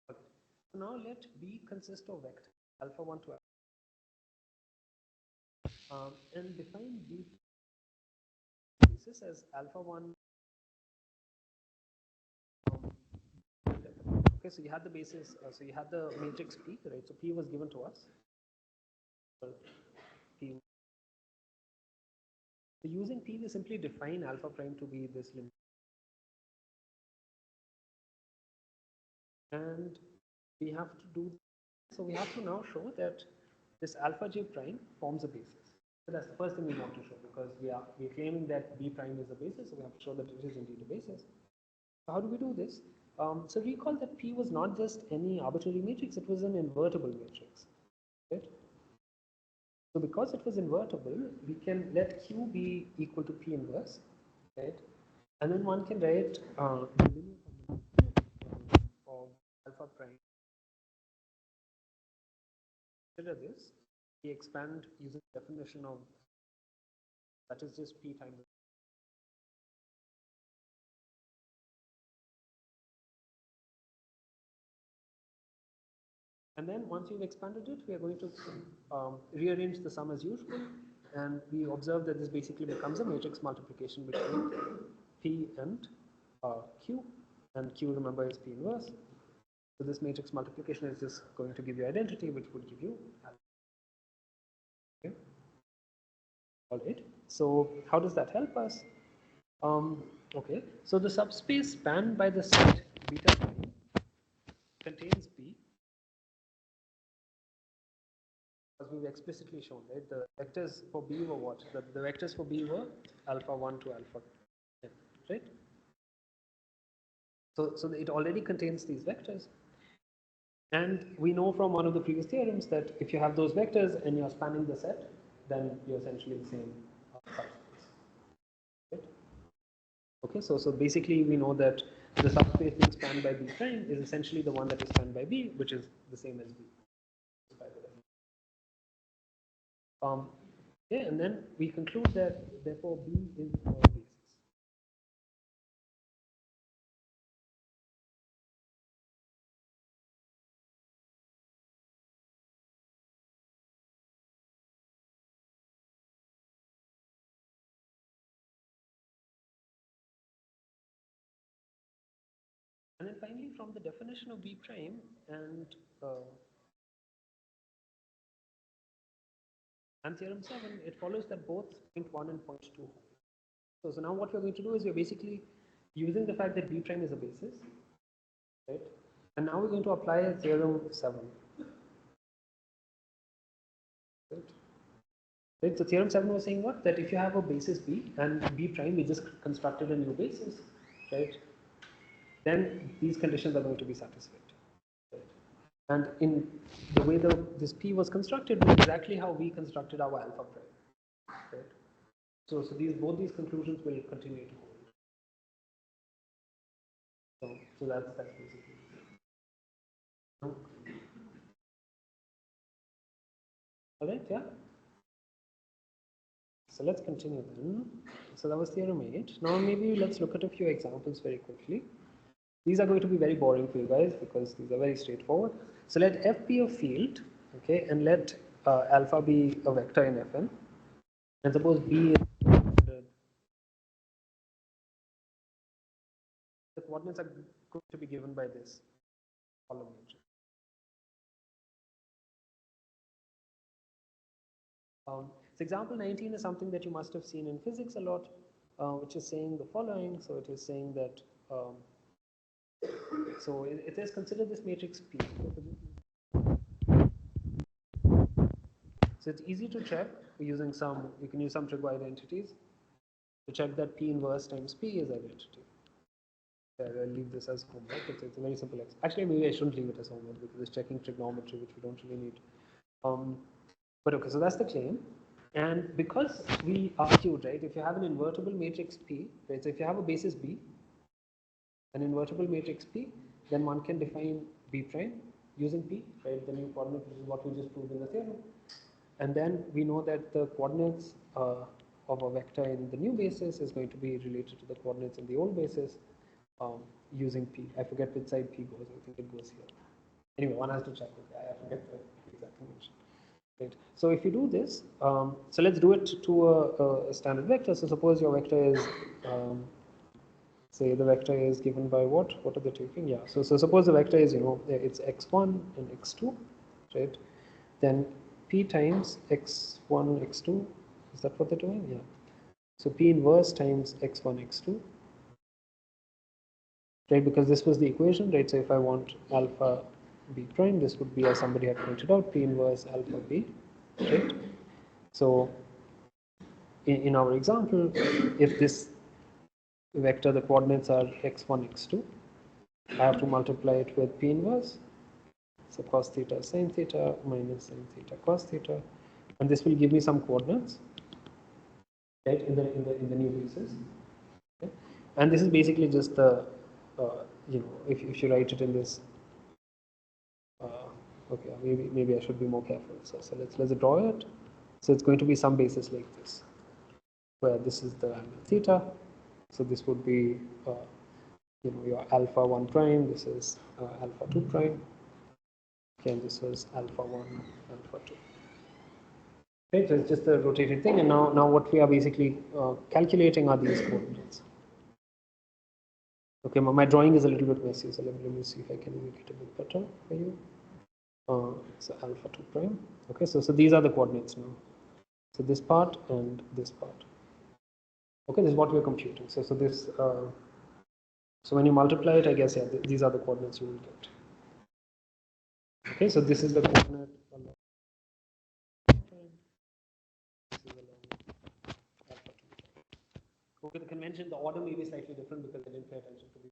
so now let B consist of vector alpha 1 to alpha and define B basis as alpha 1. Okay, so you had the basis, so you had the matrix P, right? So P was given to us. P. So using P, we simply define alpha prime to be this limit. And we have to do, so we have to now show that this alpha j prime forms a basis. So that's the first thing we want to show, because we're claiming that B prime is a basis, so we have to show that it is indeed a basis. So how do we do this? So recall that P was not just any arbitrary matrix, it was an invertible matrix, right? So because it was invertible, we can let Q be equal to P inverse, right? And then one can write the linear combination of alpha prime. Consider this, we expand using the definition of, that is just P times. And then once you've expanded it, we are going to rearrange the sum as usual, and we observe that this basically becomes a matrix multiplication between P and Q, and Q, remember, is P inverse. So this matrix multiplication is just going to give you identity, which would give you alpha. Okay. All right. So how does that help us? Okay, so the subspace spanned by the set beta prime contains B, as we've explicitly shown, right? The vectors for B were what? The vectors for B were alpha 1 to alpha n, right? So it already contains these vectors. And we know from one of the previous theorems that if you have those vectors and you're spanning the set, then you're essentially the same subspace. Right? Okay, so basically we know that the subspace being spanned by B prime is essentially the one that is spanned by B, which is the same as B. Yeah, and then we conclude that therefore B is our basis. And then finally, from the definition of B prime and theorem 7, it follows that both point 1 and point 2. So now what we're going to do is we're basically using the fact that B prime is a basis, right? And now we're going to apply theorem 7. Right? So theorem 7 was saying what? That if you have a basis B and B prime, we just constructed a new basis, right? Then these conditions are going to be satisfied. Right? And in the way this P was constructed was exactly how we constructed our alpha prime. Right? So both these conclusions will continue to hold. So that's basically. All right, yeah. So let's continue then. So that was theorem 8. Now maybe let's look at a few examples very quickly. These are going to be very boring for you guys because these are very straightforward. So let F be a field, okay, and let alpha be a vector in Fn. And suppose B is the coordinates are going to be given by this column matrix. So example 19 is something that you must have seen in physics a lot, which is saying the following. So it is saying that, so it is consider this matrix P. So it's easy to check using you can use some trig identities to check that P inverse times P is identity. I'll leave this as homework. It's a very simple exercise. Actually, maybe I shouldn't leave it as homework because it's checking trigonometry, which we don't really need. But okay, so that's the claim. And because we argued, right, if you have an invertible matrix P, right, so if you have a basis B, an invertible matrix P, then one can define B prime using P, right, the new coordinate, which is what we just proved in the theorem. And then we know that the coordinates of a vector in the new basis is going to be related to the coordinates in the old basis using P. I forget which side P goes. I think it goes here. Anyway, one has to check it. I forget the exact dimension. Right. So if you do this, so let's do it to a standard vector. So suppose your vector is, say the vector is given by what? What are they taking? Yeah. So suppose the vector is, it's x1 and x2, right? Then P times x1, x2, is that what they're doing? Yeah. So P inverse times x1, x2, right? Because this was the equation, right? So if I want alpha B prime, this would be, as somebody had pointed out, P inverse alpha B, right? So in our example, if this vector, the coordinates are x1, x2, I have to multiply it with P inverse. So cos theta sin theta minus sin theta cos theta, and this will give me some coordinates, right, in the new basis. Okay? And this is basically just the if you write it in this. Okay, maybe I should be more careful. So let's draw it. So it's going to be some basis like this, where this is the angle theta. So this would be your alpha 1 prime. This is alpha 2 prime. Okay, and this was alpha 1, alpha 2. Right, so it's just a rotated thing, and now what we are basically calculating are these coordinates. Okay, my drawing is a little bit messy, so let me see if I can make it a bit better for you. So alpha 2 prime. Okay, so these are the coordinates now. So this part and this part. Okay, this is what we're computing. So this, so when you multiply it, I guess, yeah, these are the coordinates you will get. Okay, so this is the coordinate along this is along alpha 2. Okay, the convention, the order may be slightly different because I didn't pay attention to the.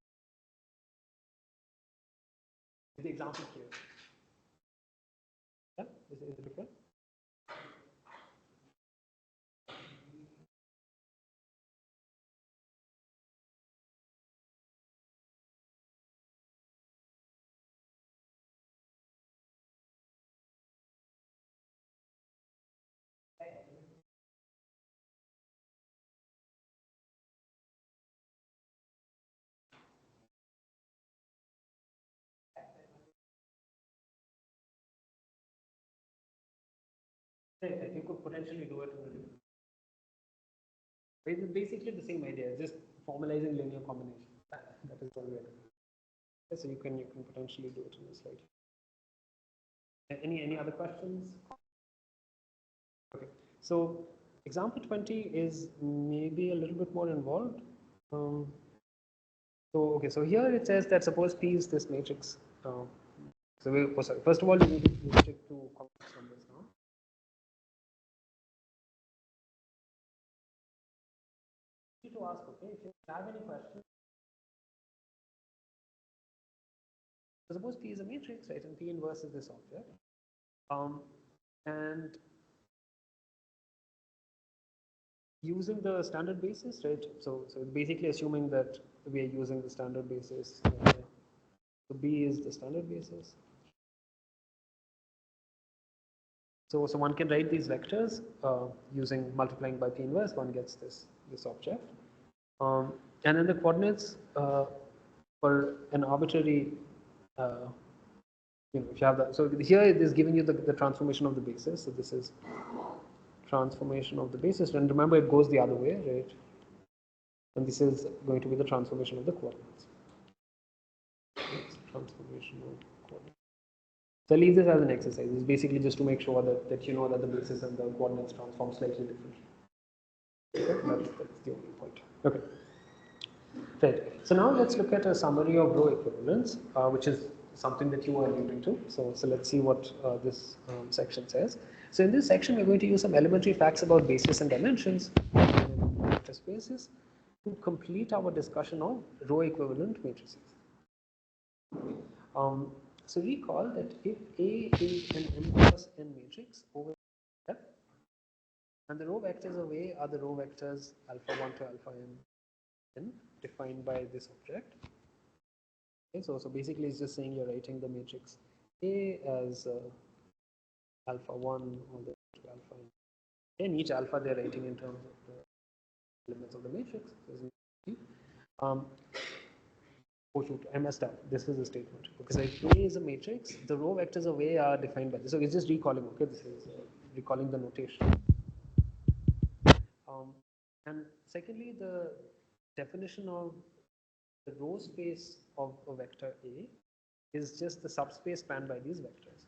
Is the example clear? Yeah, is it different? Right, you could potentially do it in a different. It's basically the same idea, just formalizing linear combination. That is what we are doing. Okay, so you can potentially do it in a slide. Any other questions? Okay, so example 20 is maybe a little bit more involved. So here it says that suppose P is this matrix. Sorry, first of all, you need to stick to complex numbers now. You need to ask, okay, if you have any questions. So suppose P is a matrix, right, and P inverse is this object. And using the standard basis, right? So basically assuming that we are using the standard basis. So B is the standard basis. So one can write these vectors using multiplying by P inverse. One gets this object, and then the coordinates for an arbitrary. If you have that. So here it is giving you the transformation of the basis. So this is transformation of the basis, and remember it goes the other way, right? And this is going to be the transformation of the coordinates. Transformation of coordinates. So I leave this as an exercise. It's basically just to make sure that you know that the basis and the coordinates transform slightly differently. Okay? That's the only point. Okay. Right. So now let's look at a summary of row equivalence, which is something that you are alluding to. So let's see what this section says. So in this section, we're going to use some elementary facts about basis and dimensions in vector spaces to complete our discussion of row equivalent matrices. So recall that if A is an m cross n matrix over F, and the row vectors of A are the row vectors alpha 1 to alpha n defined by this object. Okay, so basically it's just saying you're writing the matrix A as alpha 1 all the way to alpha n. And each alpha they're writing in terms of the elements of the matrix. Oh shoot, I messed up. This is a statement. Because if A is a matrix, the row vectors of A are defined by this. So it's just recalling, okay? This is recalling the notation. And secondly, the definition of the row space of a vector A is just the subspace spanned by these vectors.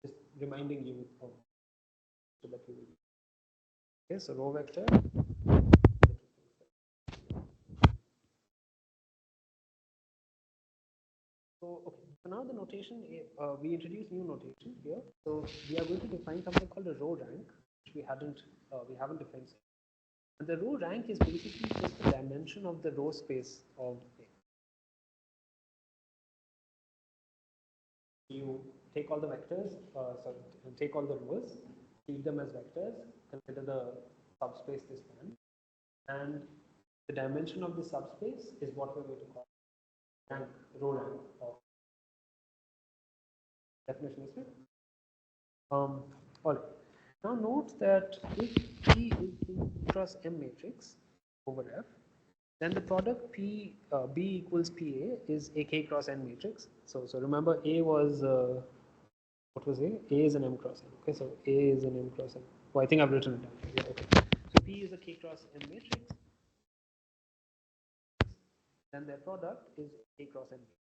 Just reminding you of so that you will. Okay, so row vector. So okay, so now the notation, we introduce new notation here. So we are going to define something called a row rank, which we haven't defined. And the row rank is basically just the dimension of the row space of A. You take all the vectors, take all the rows, treat them as vectors, consider the subspace they span, and the dimension of the subspace is what we're going to call rank, row rank of definition is clear. All right. Now note that if P is a cross M matrix over F, then the product P B equals PA is a K cross N matrix. So remember A was what was A? A is an M cross N. Okay, so A is an M cross N. Oh, I think I've written it down. Yeah, okay. So P is a K cross M matrix. Then their product is K cross N matrix.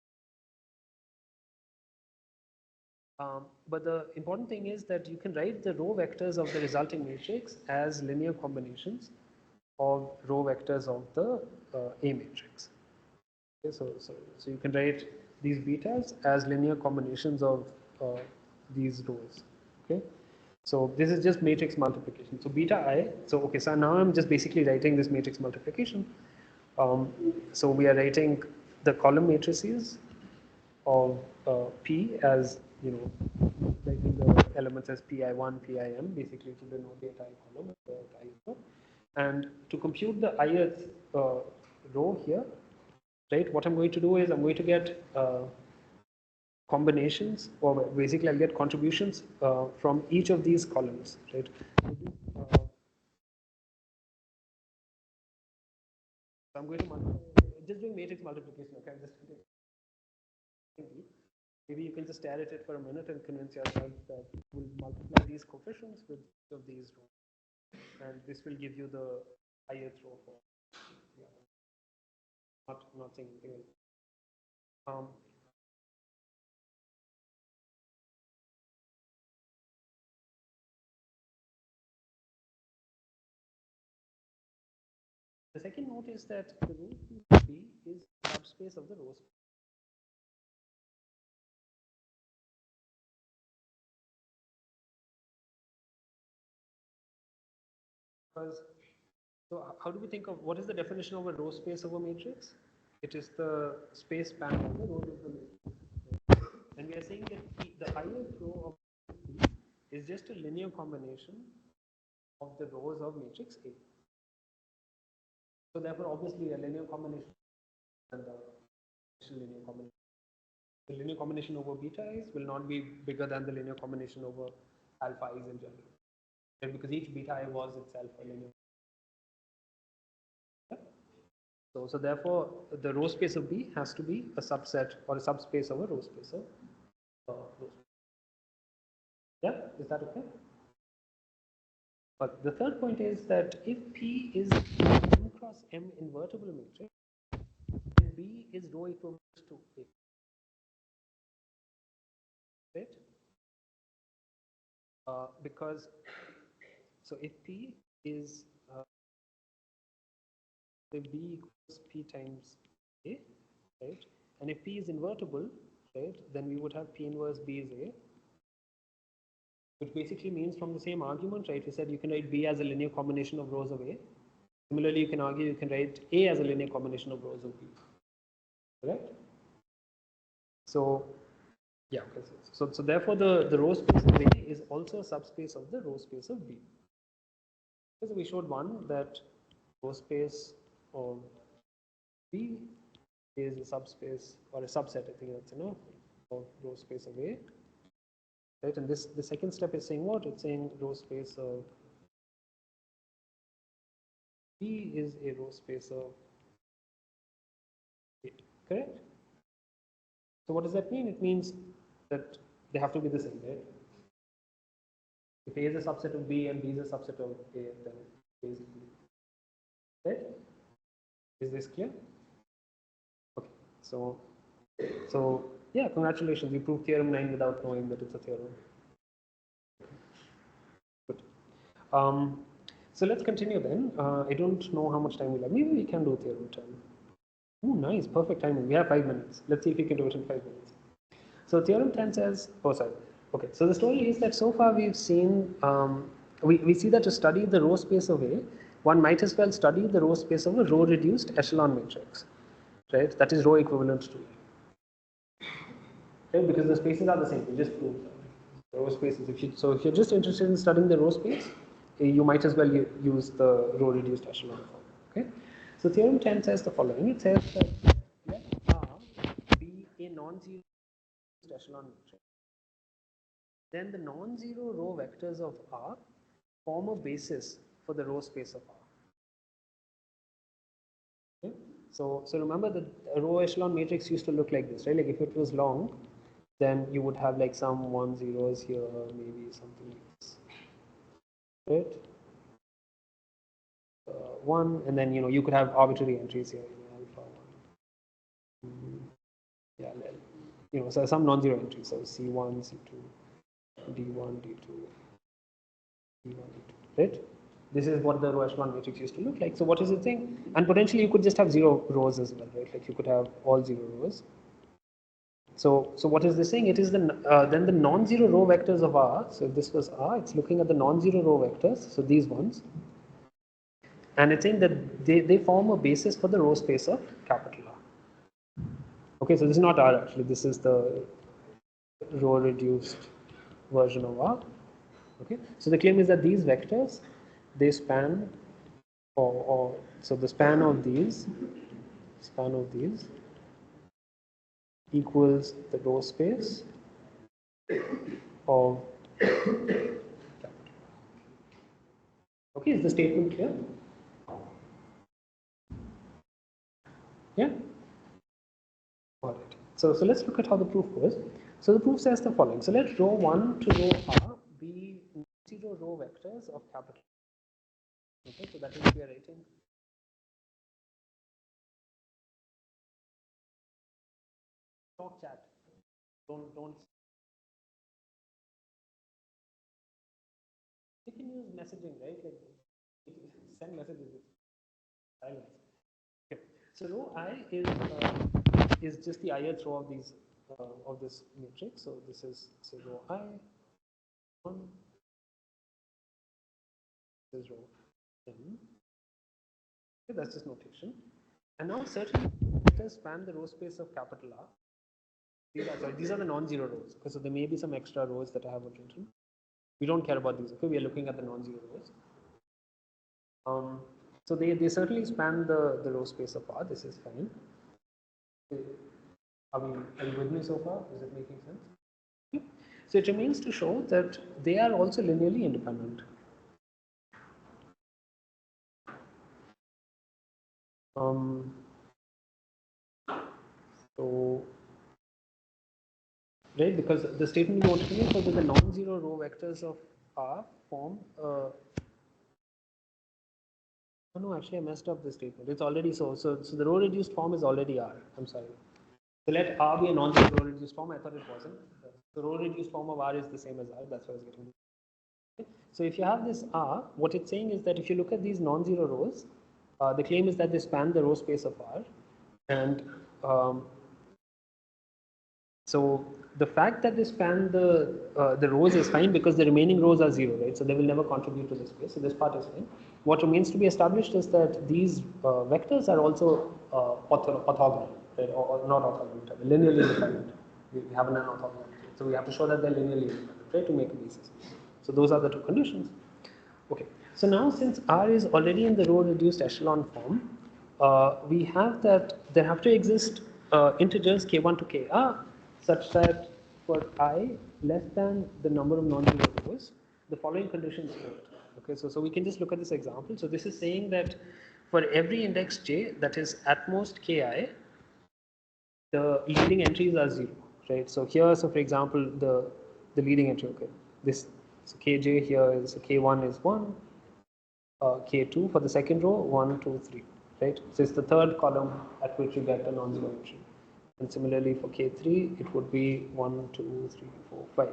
But the important thing is that you can write the row vectors of the resulting matrix as linear combinations of row vectors of the A matrix. Okay, so you can write these betas as linear combinations of these rows. Okay, so this is just matrix multiplication. So beta I. So okay, so now I'm just basically writing this matrix multiplication. So we are writing the column matrices of P as, you know, writing the elements as PI1, PIM, basically to denote the entire column, the entire row. And to compute the ith row here, right, what I'm going to do is I'm going to get combinations, or basically I'll get contributions from each of these columns, right? So I'm going to just doing matrix multiplication, okay? Maybe you can just stare at it for a minute and convince yourself that we'll multiply these coefficients with each of these rows, and this will give you the ith row for, yeah, not saying anything else. The second note is that the row space B is subspace of the row space. Because, so how do we think of what is the definition of a row space of a matrix? It is the space spanning the rows of the matrix. And we are saying that the ith row of B is just a linear combination of the rows of matrix A. So therefore, obviously, a linear combination and the linear combination. The linear combination over beta i's will not be bigger than the linear combination over alpha i's in general, right? Because each beta I was itself a linear. Yeah? So therefore, the row space of B has to be a subset or a subspace of a row space of row space. Yeah, is that okay? But the third point is that if P is M cross M invertible matrix, then B is row equivalent to A. Right? Because, so if P is if B equals P times A, right? And if P is invertible, right, then we would have P inverse B is A, which basically means from the same argument, right, we said you can write B as a linear combination of rows of A. Similarly, you can argue you can write A as a linear combination of rows of B, correct? So, yeah, okay, so therefore the row space of A is also a subspace of the row space of B. So we showed one that row space of B is a subspace or a subset, I think that's enough, of row space of A. Right, and this the second step is saying what? It's saying row space of B is a row space of A, correct? So what does that mean? It means that they have to be the same, right? If A is a subset of B and B is a subset of A, then basically, right? Is this clear? Okay, so yeah, congratulations, you proved theorem 9 without knowing that it's a theorem. Good. So let's continue then. I don't know how much time we'll have. Maybe we can do theorem 10. Oh, nice, perfect timing. We have 5 minutes. Let's see if we can do it in 5 minutes. So theorem 10 says, oh sorry, okay. So the story is that so far we've seen, we see that to study the row space of A, one might as well study the row space of a row reduced echelon matrix, right? That is row equivalent to A. Okay, because the spaces are the same. We just proved that. Row spaces. If you're just interested in studying the row space, you might as well use the row reduced echelon form. Okay. So theorem 10 says the following. It says that let R be a non-zero echelon matrix. Then the non-zero row vectors of R form a basis for the row space of R. Okay. So remember that a row echelon matrix used to look like this, right? Like if it was long, then you would have like some 1 zeros here, maybe something like this, right? 1, and then you could have arbitrary entries here, alpha 1, yeah, so some non-zero entries, so C1, C2, D1, D2, D1, D2, right? This is what the row echelon matrix used to look like. So what is it saying? And potentially you could just have 0 rows as well, right? Like you could have all 0 rows. So what is this saying? It is then the non-zero row vectors of R. So if this was R, it's looking at the non-zero row vectors. So these ones, and it's saying that they form a basis for the row space of capital R. Okay, so this is not R actually. This is the row reduced version of R. Okay, so the claim is that these vectors, they span, or so the span of these equals the row space of capital. Okay, is the statement clear? Yeah. All right. So let's look at how the proof goes. So the proof says the following. So let row 1 to row R be zero row vectors of capital. Okay, so that is we are writing. Talk chat. Don't. You can use messaging, right? Like send messages. Silence. Okay. So row I is just the ith row of these of this matrix. So this is say row I 1. This is row n. Okay, that's just notation. And now certain vectors span the row space of capital R. These are the non-zero rows. Okay, so there may be some extra rows that I haven't written. We don't care about these. Okay, we are looking at the non-zero rows. So they certainly span the row space of R. This is fine. Are you with me so far? Is it making sense? Okay. So it remains to show that they are also linearly independent. So right, because the statement we want to make was that the non-zero row vectors of R form oh no, actually I messed up the statement. It's already so the row reduced form is already R. I'm sorry. So let R be a non-zero row reduced form. I thought it wasn't. The row reduced form of R is the same as R. That's what I was getting. Okay. So if you have this R, what it's saying is that if you look at these non-zero rows, the claim is that they span the row space of R, and so the fact that they span the rows is fine because the remaining rows are 0, right? So they will never contribute to this space. So this part is fine. What remains to be established is that these vectors are also orthogonal, right? Or not orthogonal, linearly independent. We have an orthogonal, so we have to show that they're linearly independent, right, to make a basis. So those are the two conditions. Okay. So now since R is already in the row reduced echelon form, we have that there have to exist integers k1 to kr such that for I less than the number of non-zero rows, the following conditions hold. Okay, so we can just look at this example. So this is saying that for every index j that is at most ki, the leading entries are 0, right? So here, so for example, the leading entry, okay, this so kj here is so k1 is 1, k2 for the second row 1, 2, 3, right? So it's the third column at which you get a non-zero entry. And similarly for K3, it would be 1, 2, 3, 4, 5.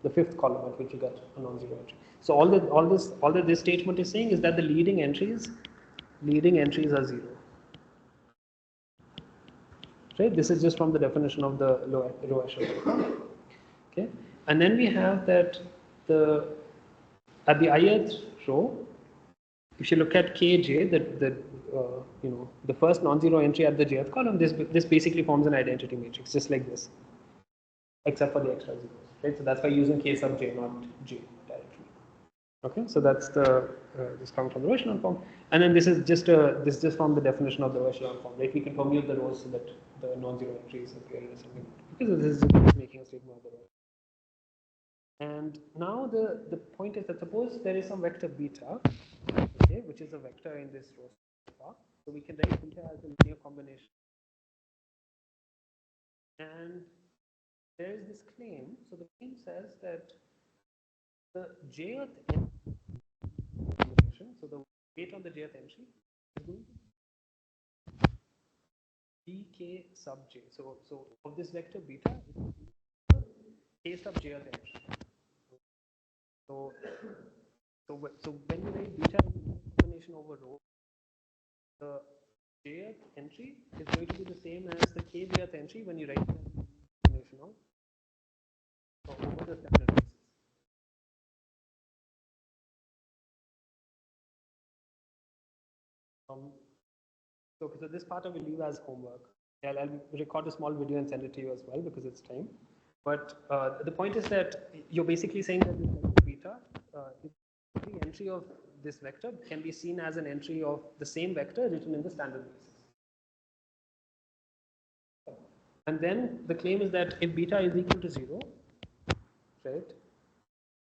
The fifth column at which you get a non-zero entry. So all that this statement is saying is that the leading entries are 0. Right? This is just from the definition of the row echelon. Okay, and then we have that at the ith row, if you look at kj, the first non-zero entry at the jth column, this basically forms an identity matrix, just like this, except for the extra zeros, right? So that's why using k sub j, not j directly. Okay, so that's this comes from the row echelon form, and then this is just from the definition of the row echelon form, right? We can commute the rows so that the non-zero entries appear in a single node, because this is just making a statement of the row. And now the point is that suppose there is some vector beta, okay, which is a vector in this row far. So we can write beta as a linear combination. And there is this claim. So the claim says that the jth combination, so the weight on the jth entry is going to be k sub j. So of this vector beta, k sub jth entry. So So when you write beta in combination over rho, the jth entry is going to be the same as the kjth entry when you write it as a combination of over the standard basis. So this part I will leave as homework. I'll record a small video and send it to you as well because it's time. But the point is that you're basically saying that this vector beta, every entry of this vector can be seen as an entry of the same vector written in the standard basis. And then the claim is that if beta is equal to 0, right,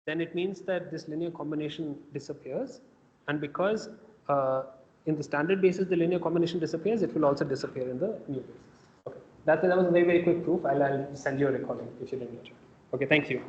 then it means that this linear combination disappears. And because in the standard basis the linear combination disappears, it will also disappear in the new basis. Okay, that was a very, very quick proof. I'll send you a recording if you didn't get it. Okay, thank you.